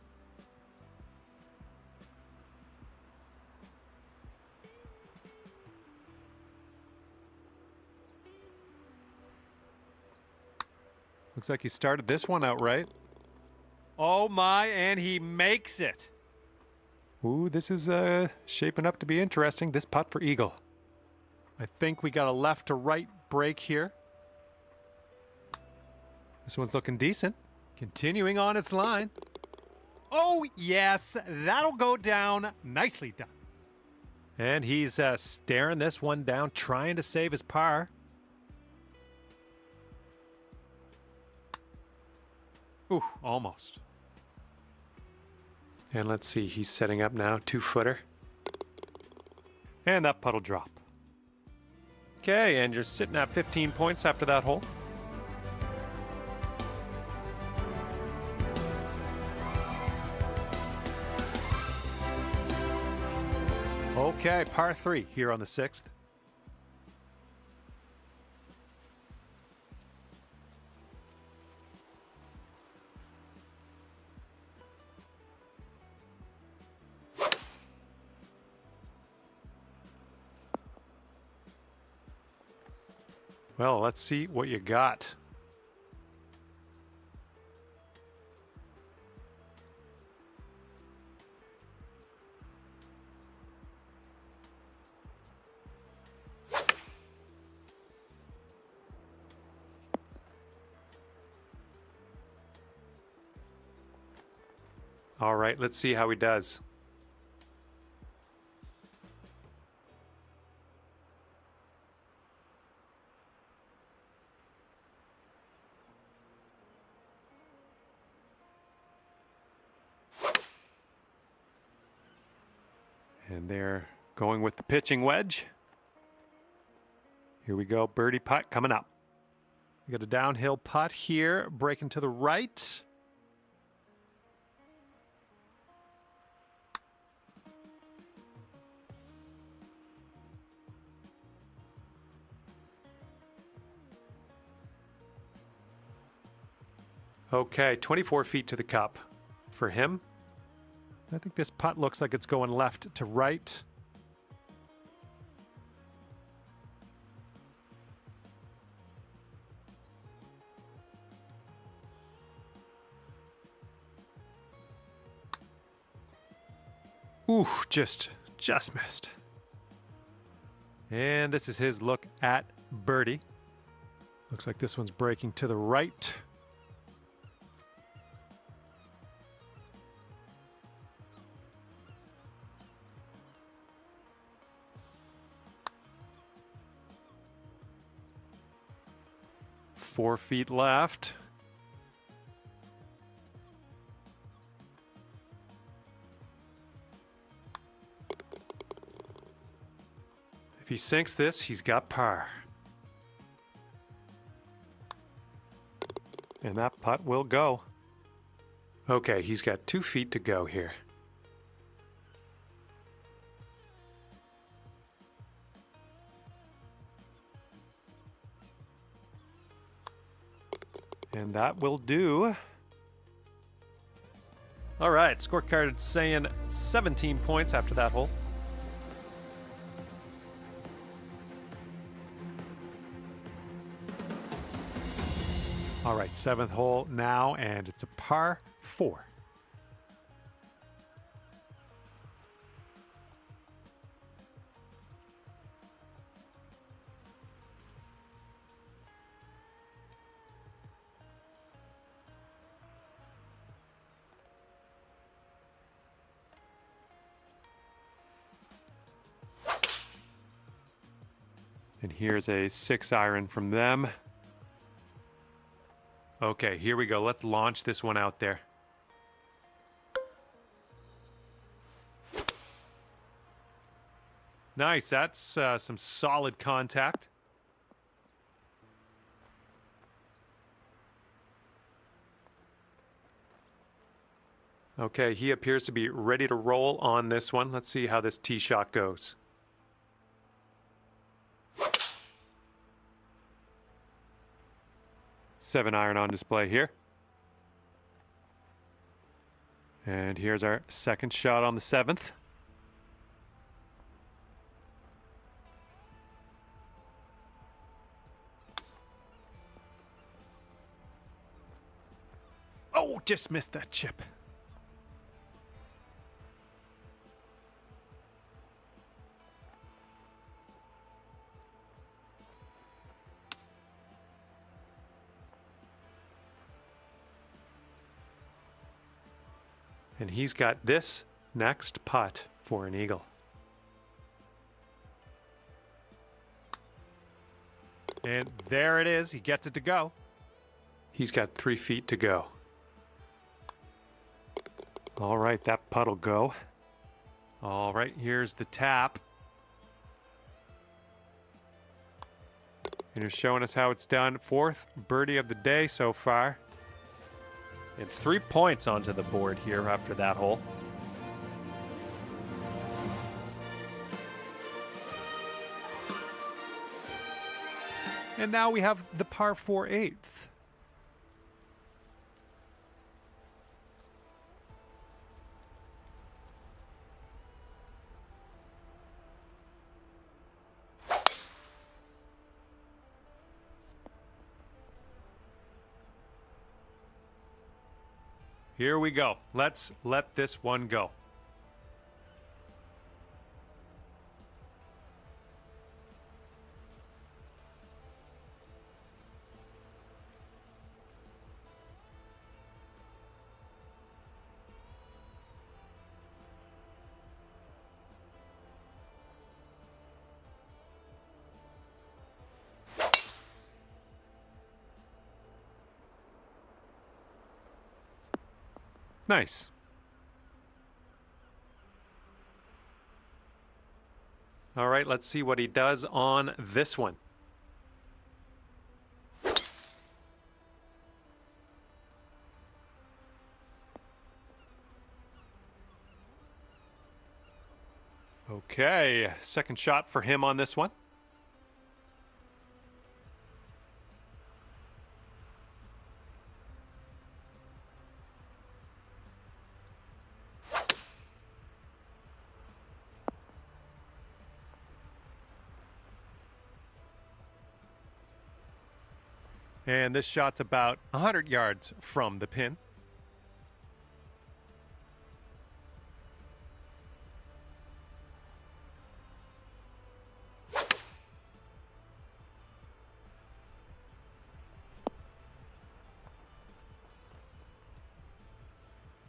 Looks like he started this one out right. Oh my, and he makes it. Ooh, this is shaping up to be interesting. This putt for eagle. I think we got a left to right break here. This one's looking decent. Continuing on its line. Oh, yes, that'll go down. Nicely done. And he's staring this one down, trying to save his par. Ooh, almost. And let's see, he's setting up now, 2-footer. And that putt'll drop. Okay, and you're sitting at 15 points after that hole. Okay, par 3 here on the 6th. Well, let's see what you got. All right, let's see how he does. And they're going with the pitching wedge. Here we go, birdie putt coming up. We got a downhill putt here, breaking to the right. Okay, 24 feet to the cup for him. I think this putt looks like it's going left to right. Ooh, just missed. And this is his look at birdie. Looks like this one's breaking to the right. Four feet left. If he sinks this, he's got par. And that putt will go. Okay, he's got 2 feet to go here. And that will do. All right, scorecard saying 17 points after that hole. All right, 7th hole now, and it's a par 4. And here's a 6-iron from them. Okay, here we go. Let's launch this one out there. Nice, that's some solid contact. Okay, he appears to be ready to roll on this one. Let's see how this tee shot goes. Seven iron on display here. And here's our second shot on the 7th. Oh, just missed that chip. And he's got this next putt for an eagle. And there it is. He gets it to go. He's got 3 feet to go. All right, that putt'll go. All right, here's the tap. And he's showing us how it's done. 4th birdie of the day so far. And 3 points onto the board here after that hole. And now we have the par 4 8th. Here we go. Let's let this one go. Nice. All right, let's see what he does on this one. Okay, second shot for him on this one. And this shot's about 100 yards from the pin.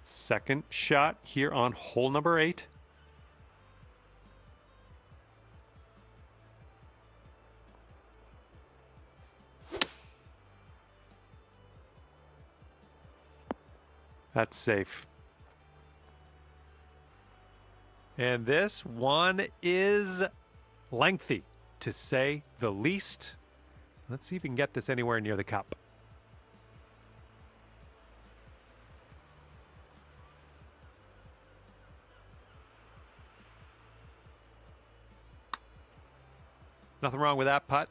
Second shot here on hole number 8. That's safe. And this one is lengthy, to say the least. Let's see if we can get this anywhere near the cup. Nothing wrong with that putt.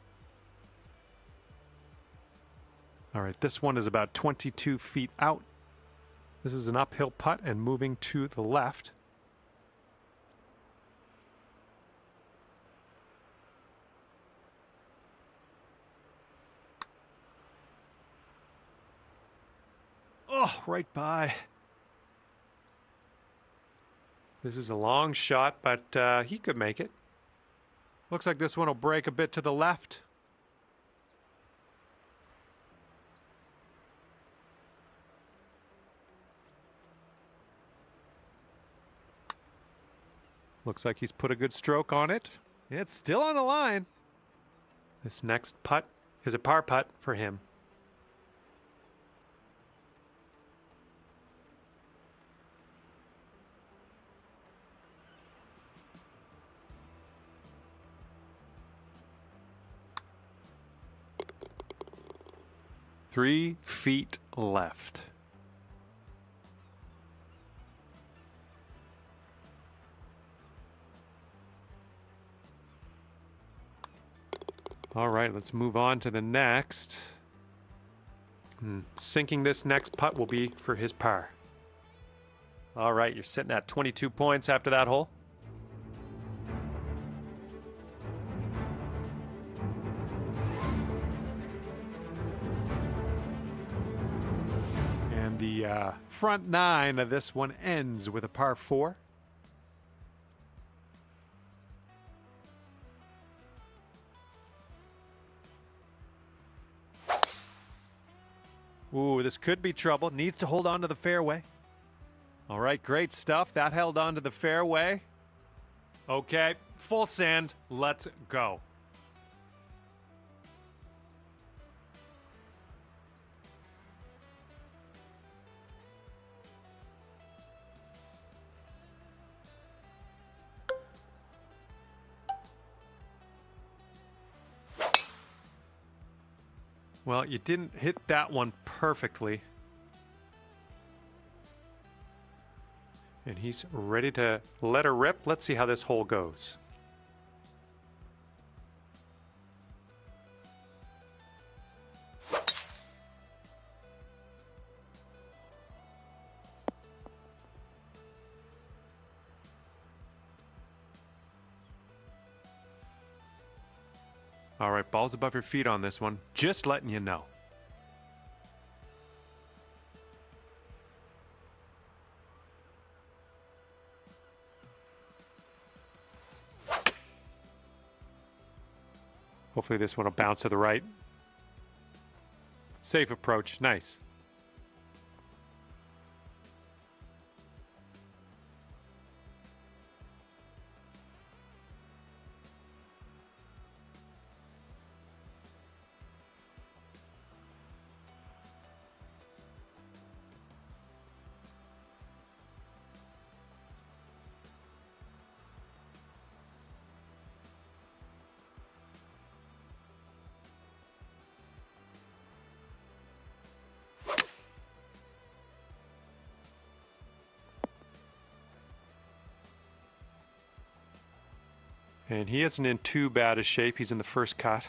All right, this one is about 22 feet out. This is an uphill putt and moving to the left. Oh, right by. This is a long shot, but he could make it. Looks like this one will break a bit to the left. Looks like he's put a good stroke on it. It's still on the line. This next putt is a par putt for him. Three feet left. All right, let's move on to the next. Sinking this next putt will be for his par. All right, you're sitting at 22 points after that hole. And the front nine of this one ends with a par 4. Ooh, this could be trouble. Needs to hold on to the fairway. All right, great stuff. That held on to the fairway. Okay, full sand. Let's go. Well, you didn't hit that one perfectly. And he's ready to let her rip. Let's see how this hole goes. All right, balls above your feet on this one. Just letting you know. Hopefully this one will bounce to the right. Safe approach. Nice. And he isn't in too bad a shape. He's in the first cut.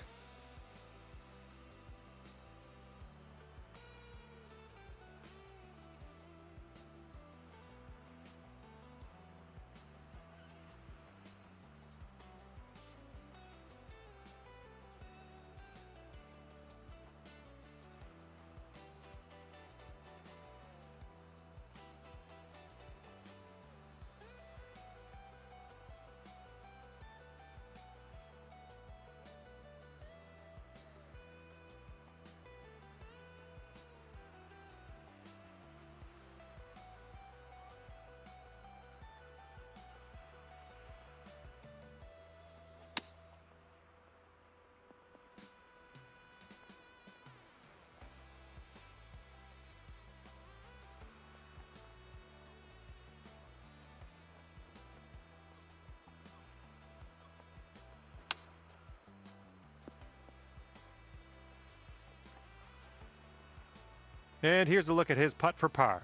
And here's a look at his putt for par.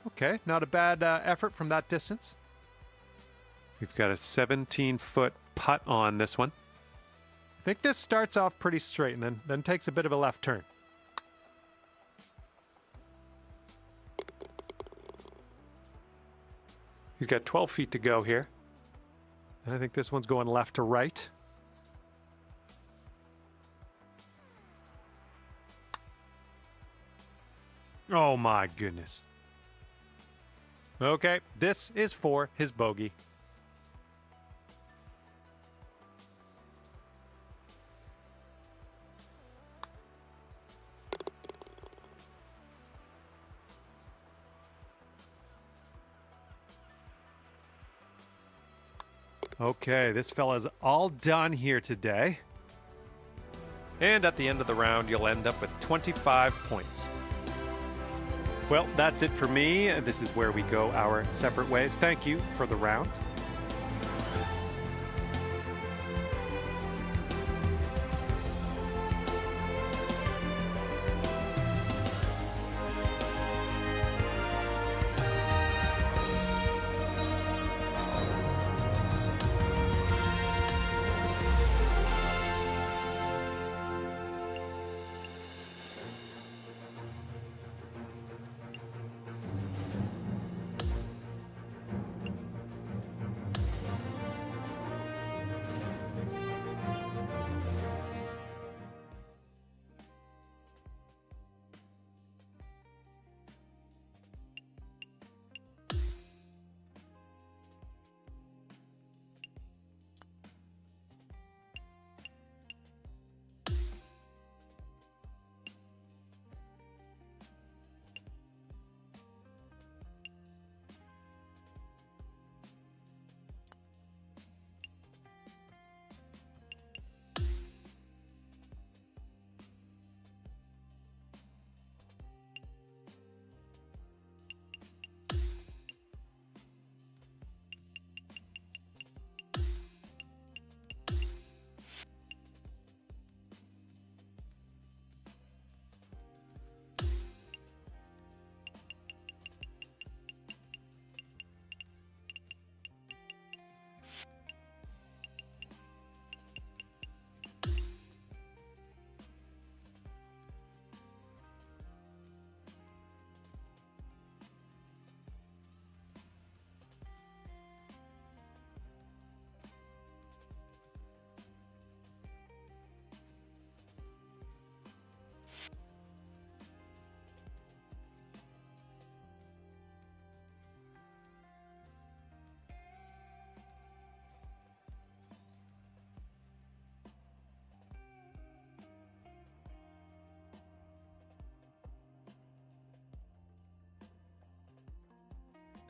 Okay, not a bad effort from that distance. We've got a 17-foot putt on this one. I think this starts off pretty straight and then takes a bit of a left turn. He's got 12 feet to go here. And I think this one's going left to right. Oh my goodness. Okay, this is for his bogey. Okay, this fella's all done here today. And at the end of the round, you'll end up with 25 points. Well, that's it for me. This is where we go our separate ways. Thank you for the round.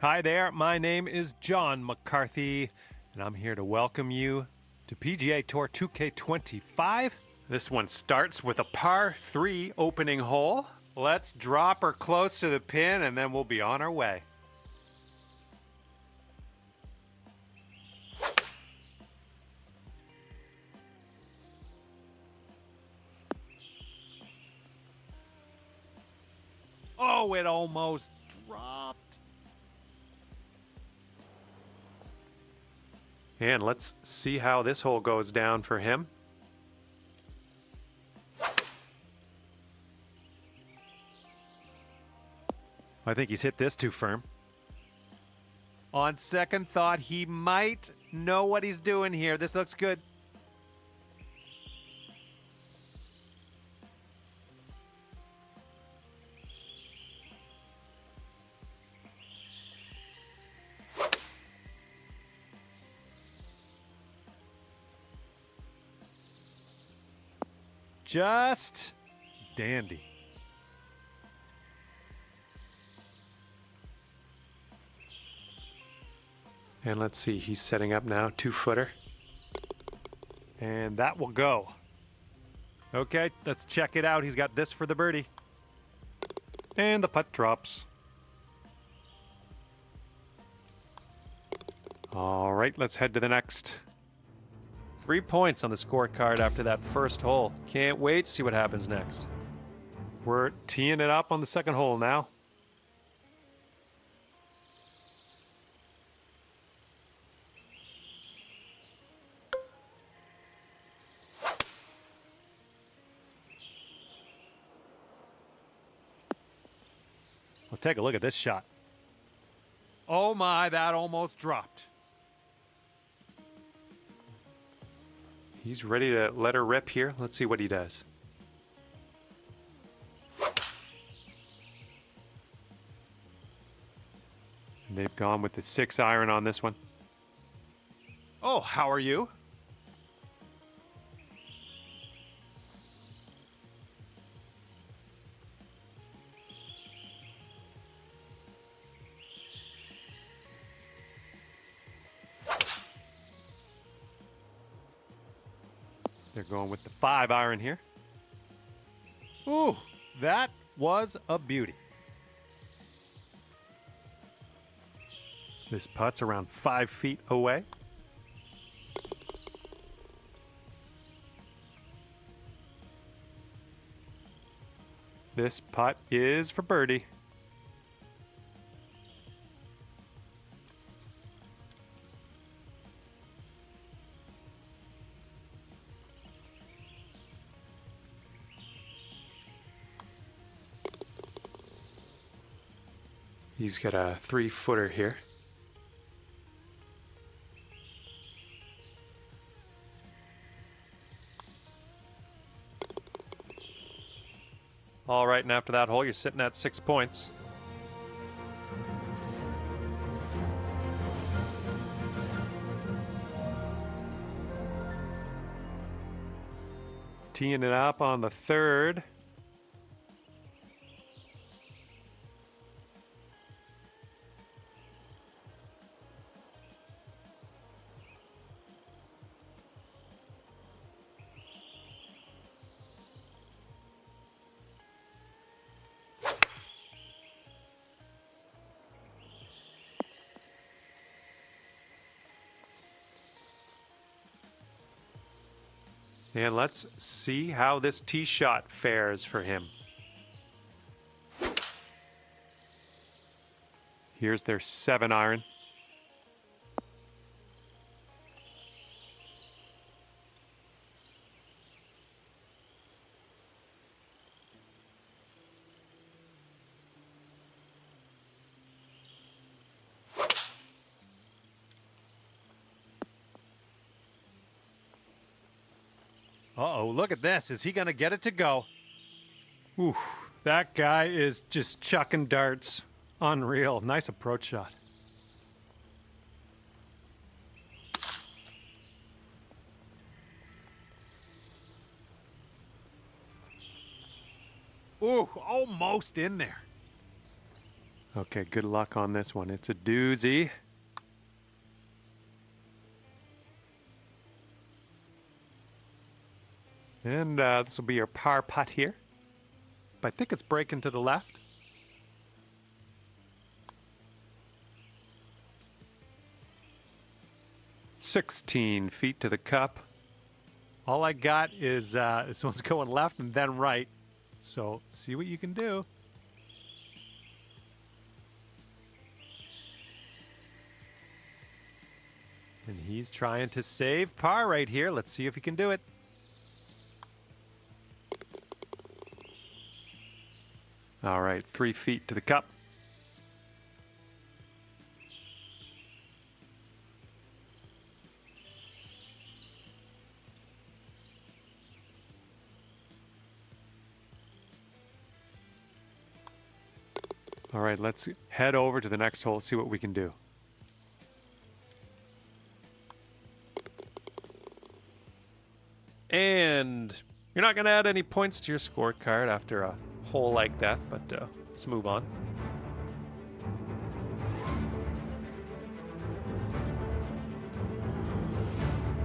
Hi there, my name is John McCarthy, and I'm here to welcome you to PGA Tour 2K25. This one starts with a par 3 opening hole. Let's drop her close to the pin, and then we'll be on our way. Oh, it almost dropped. And let's see how this hole goes down for him. I think he's hit this too firm. On second thought, he might know what he's doing here. This looks good. Just dandy. And let's see, he's setting up now, 2-footer. And that will go. Okay, let's check it out. He's got this for the birdie. And the putt drops. All right, let's head to the next. 3 points on the scorecard after that first hole. Can't wait to see what happens next. We're teeing it up on the second hole now. Well, take a look at this shot. Oh my, that almost dropped. He's ready to let her rip here. Let's see what he does. And they've gone with the 6-iron on this one. Oh, how are you? They're going with the 5-iron here. Ooh, that was a beauty. This putt's around 5 feet away. This putt is for birdie. He's got a 3-footer here. All right, and after that hole, you're sitting at 6 points. Teeing it up on the third. And let's see how this tee shot fares for him. Here's their 7-iron. Uh-oh, look at this. Is he going to get it to go? Ooh, that guy is just chucking darts. Unreal. Nice approach shot. Ooh, almost in there. Okay, good luck on this one. It's a doozy. And this will be your par putt here. But I think it's breaking to the left. "16 feet to the cup." All I got is this one's going left and then right. So see what you can do. And he's trying to save par right here. Let's see if he can do it. All right, 3 feet to the cup. All right, let's head over to the next hole, see what we can do. And you're not going to add any points to your scorecard after a hole like that, but let's move on.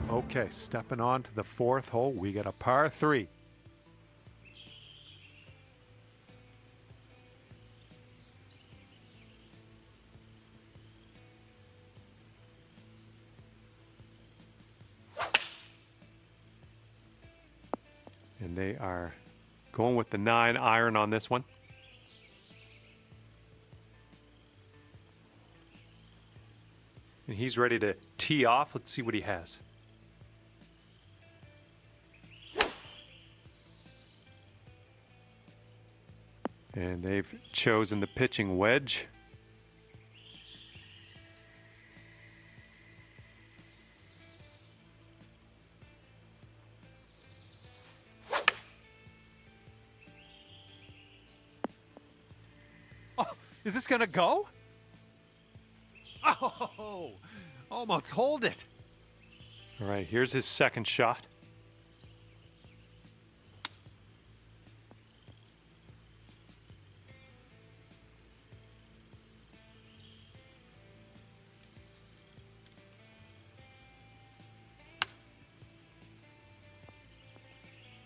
Okay, stepping on to the 4th hole, we got a par 3. And they are going with the 9 iron on this one. And he's ready to tee off. Let's see what he has. And they've chosen the pitching wedge. Oh, is this gonna go? Oh, almost hold it. All right, here's his second shot.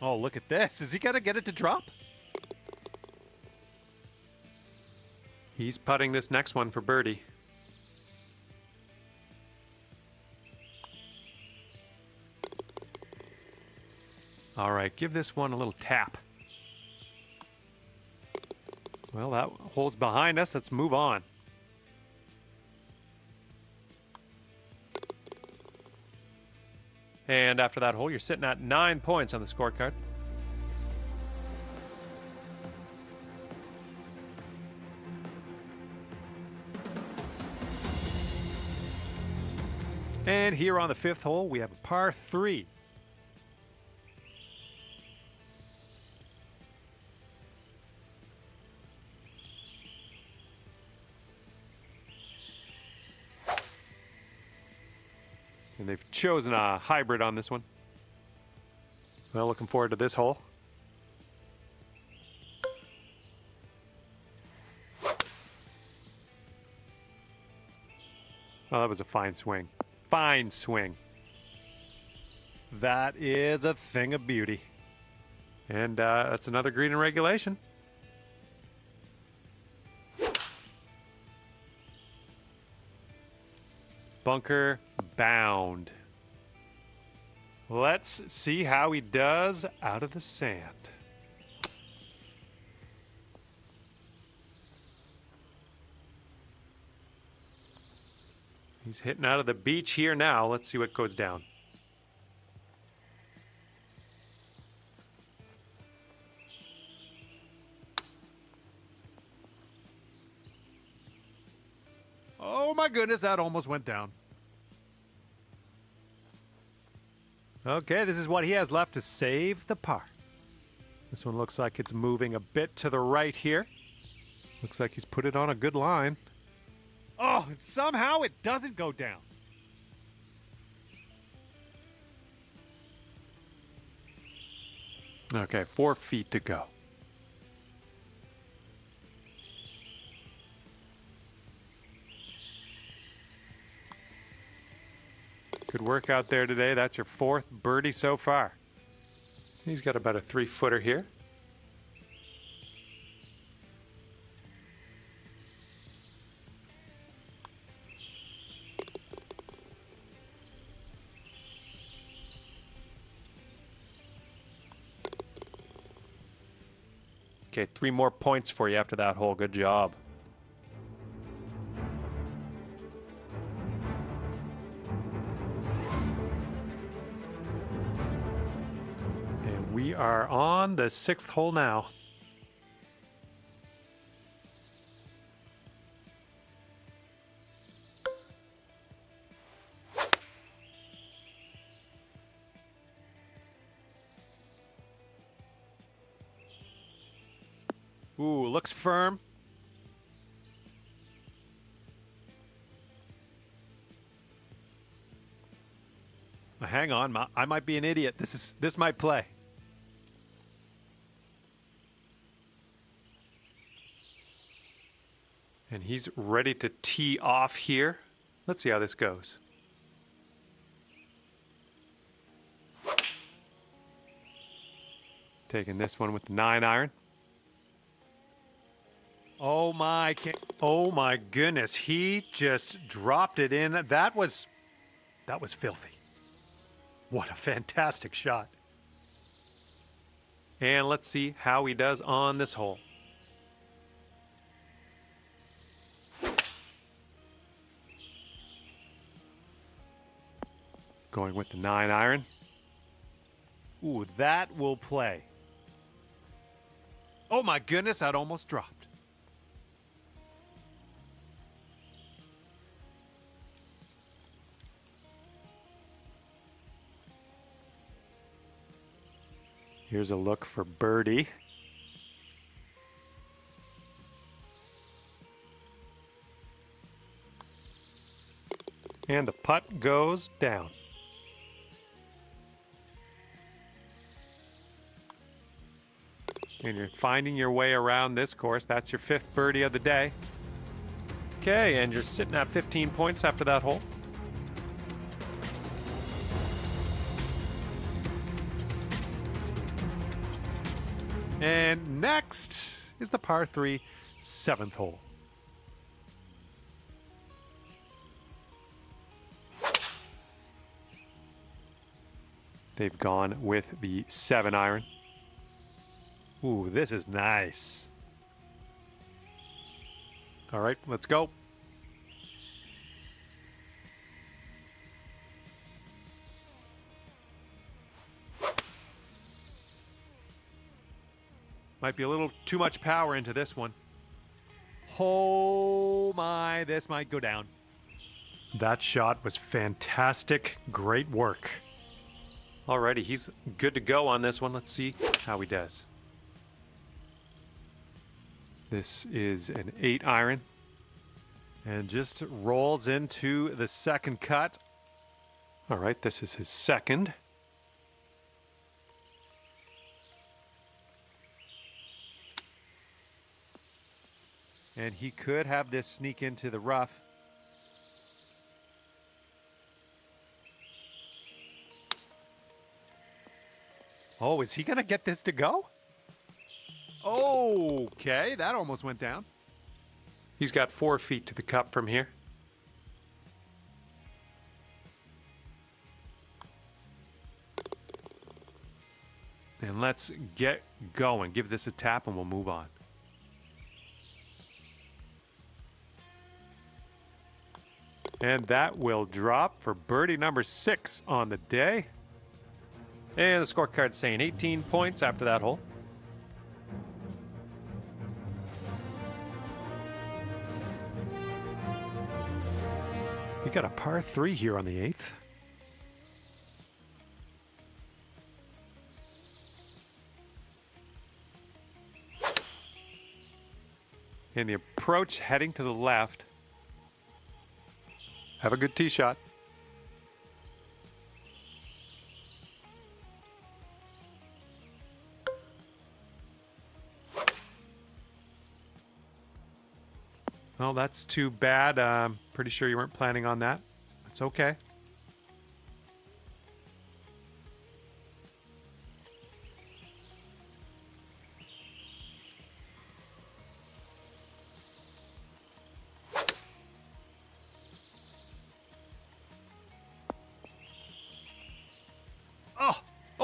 Oh, look at this. Is he gonna get it to drop? He's putting this next one for birdie. All right, give this one a little tap. Well, that hole's behind us. Let's move on. And after that hole, you're sitting at 9 points on the scorecard. And here on the 5th hole, we have a par 3. And they've chosen a hybrid on this one. Well, looking forward to this hole. Oh, that was a fine swing. Fine swing. That is a thing of beauty. And that's another green in regulation. Bunker bound. Let's see how he does out of the sand. He's hitting out of the beach here now. Let's see what goes down. Oh my goodness, that almost went down. Okay, this is what he has left to save the par. This one looks like it's moving a bit to the right here. Looks like he's put it on a good line. Oh, somehow it doesn't go down. Okay, 4 feet to go. Good work out there today. That's your 4th birdie so far. He's got about a 3-footer here. Okay, 3 more points for you after that hole. Good job. And we are on the 6th hole now. Ooh, looks firm. Hang on, I might be an idiot. This might play. And he's ready to tee off here. Let's see how this goes. Taking this one with the 9-iron. Oh my goodness, he just dropped it in. That was filthy. What a fantastic shot. And let's see how he does on this hole. Going with the 9-iron. Ooh, that will play. Oh my goodness, that almost dropped. Here's a look for birdie. And the putt goes down. And you're finding your way around this course. That's your 5th birdie of the day. Okay, and you're sitting at 15 points after that hole. And next is the par 3 7th hole. They've gone with the 7-iron. Ooh, this is nice. All right, let's go. Might be a little too much power into this one. Oh my, this might go down. That shot was fantastic. Great work. Alrighty, he's good to go on this one. Let's see how he does. This is an 8-iron. And just rolls into the 2nd cut. All right, this is his 2nd. And he could have this sneak into the rough. Oh, is he going to get this to go? Okay, that almost went down. He's got 4 feet to the cup from here. And let's get going. Give this a tap and we'll move on. And that will drop for birdie number 6 on the day. And the scorecard's saying 18 points after that hole. We got a par 3 here on the 8th. And the approach heading to the left. Have a good tee shot. Well, that's too bad. Pretty sure you weren't planning on that. That's okay.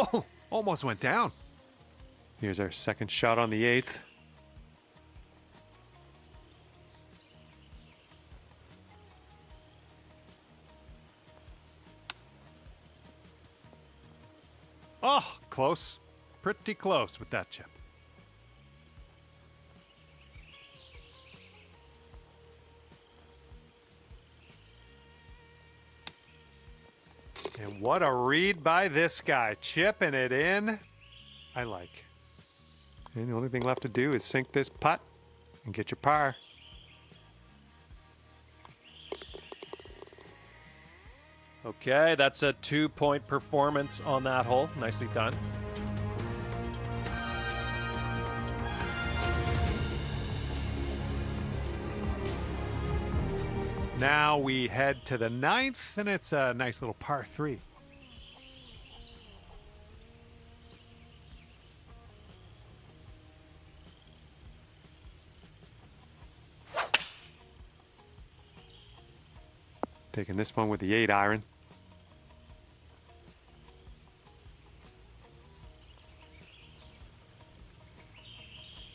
Oh, almost went down. Here's our second shot on the 8th. Oh, close. Pretty close with that chip. And what a read by this guy. Chipping it in. I like. And the only thing left to do is sink this putt and get your par. Okay, that's a 2-point performance on that hole. Nicely done. Now we head to the 9th, and it's a nice little par 3. Taking this one with the 8 iron.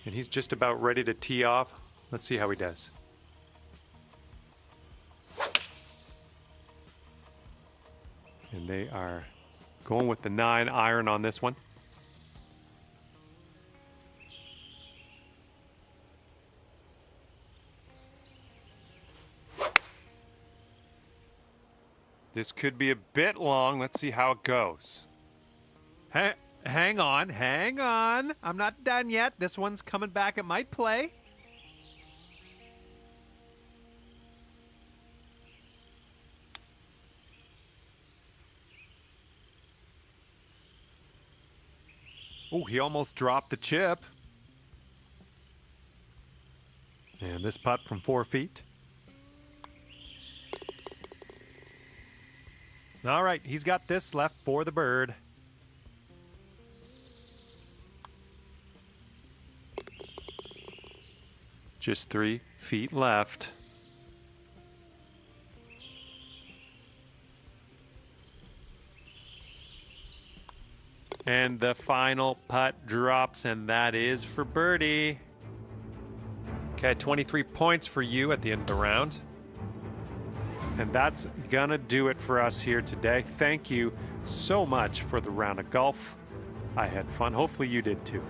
And he's just about ready to tee off. Let's see how he does. And they are going with the 9 iron on this one. This could be a bit long. Let's see how it goes. Hang on, hang on. I'm not done yet. This one's coming back. It might play. Oh, he almost dropped the chip. And this putt from 4 feet. All right, he's got this left for the bird. Just 3 feet left. And the final putt drops, and that is for birdie. Okay, 23 points for you at the end of the round. And that's gonna do it for us here today. Thank you so much for the round of golf. I had fun. Hopefully you did too.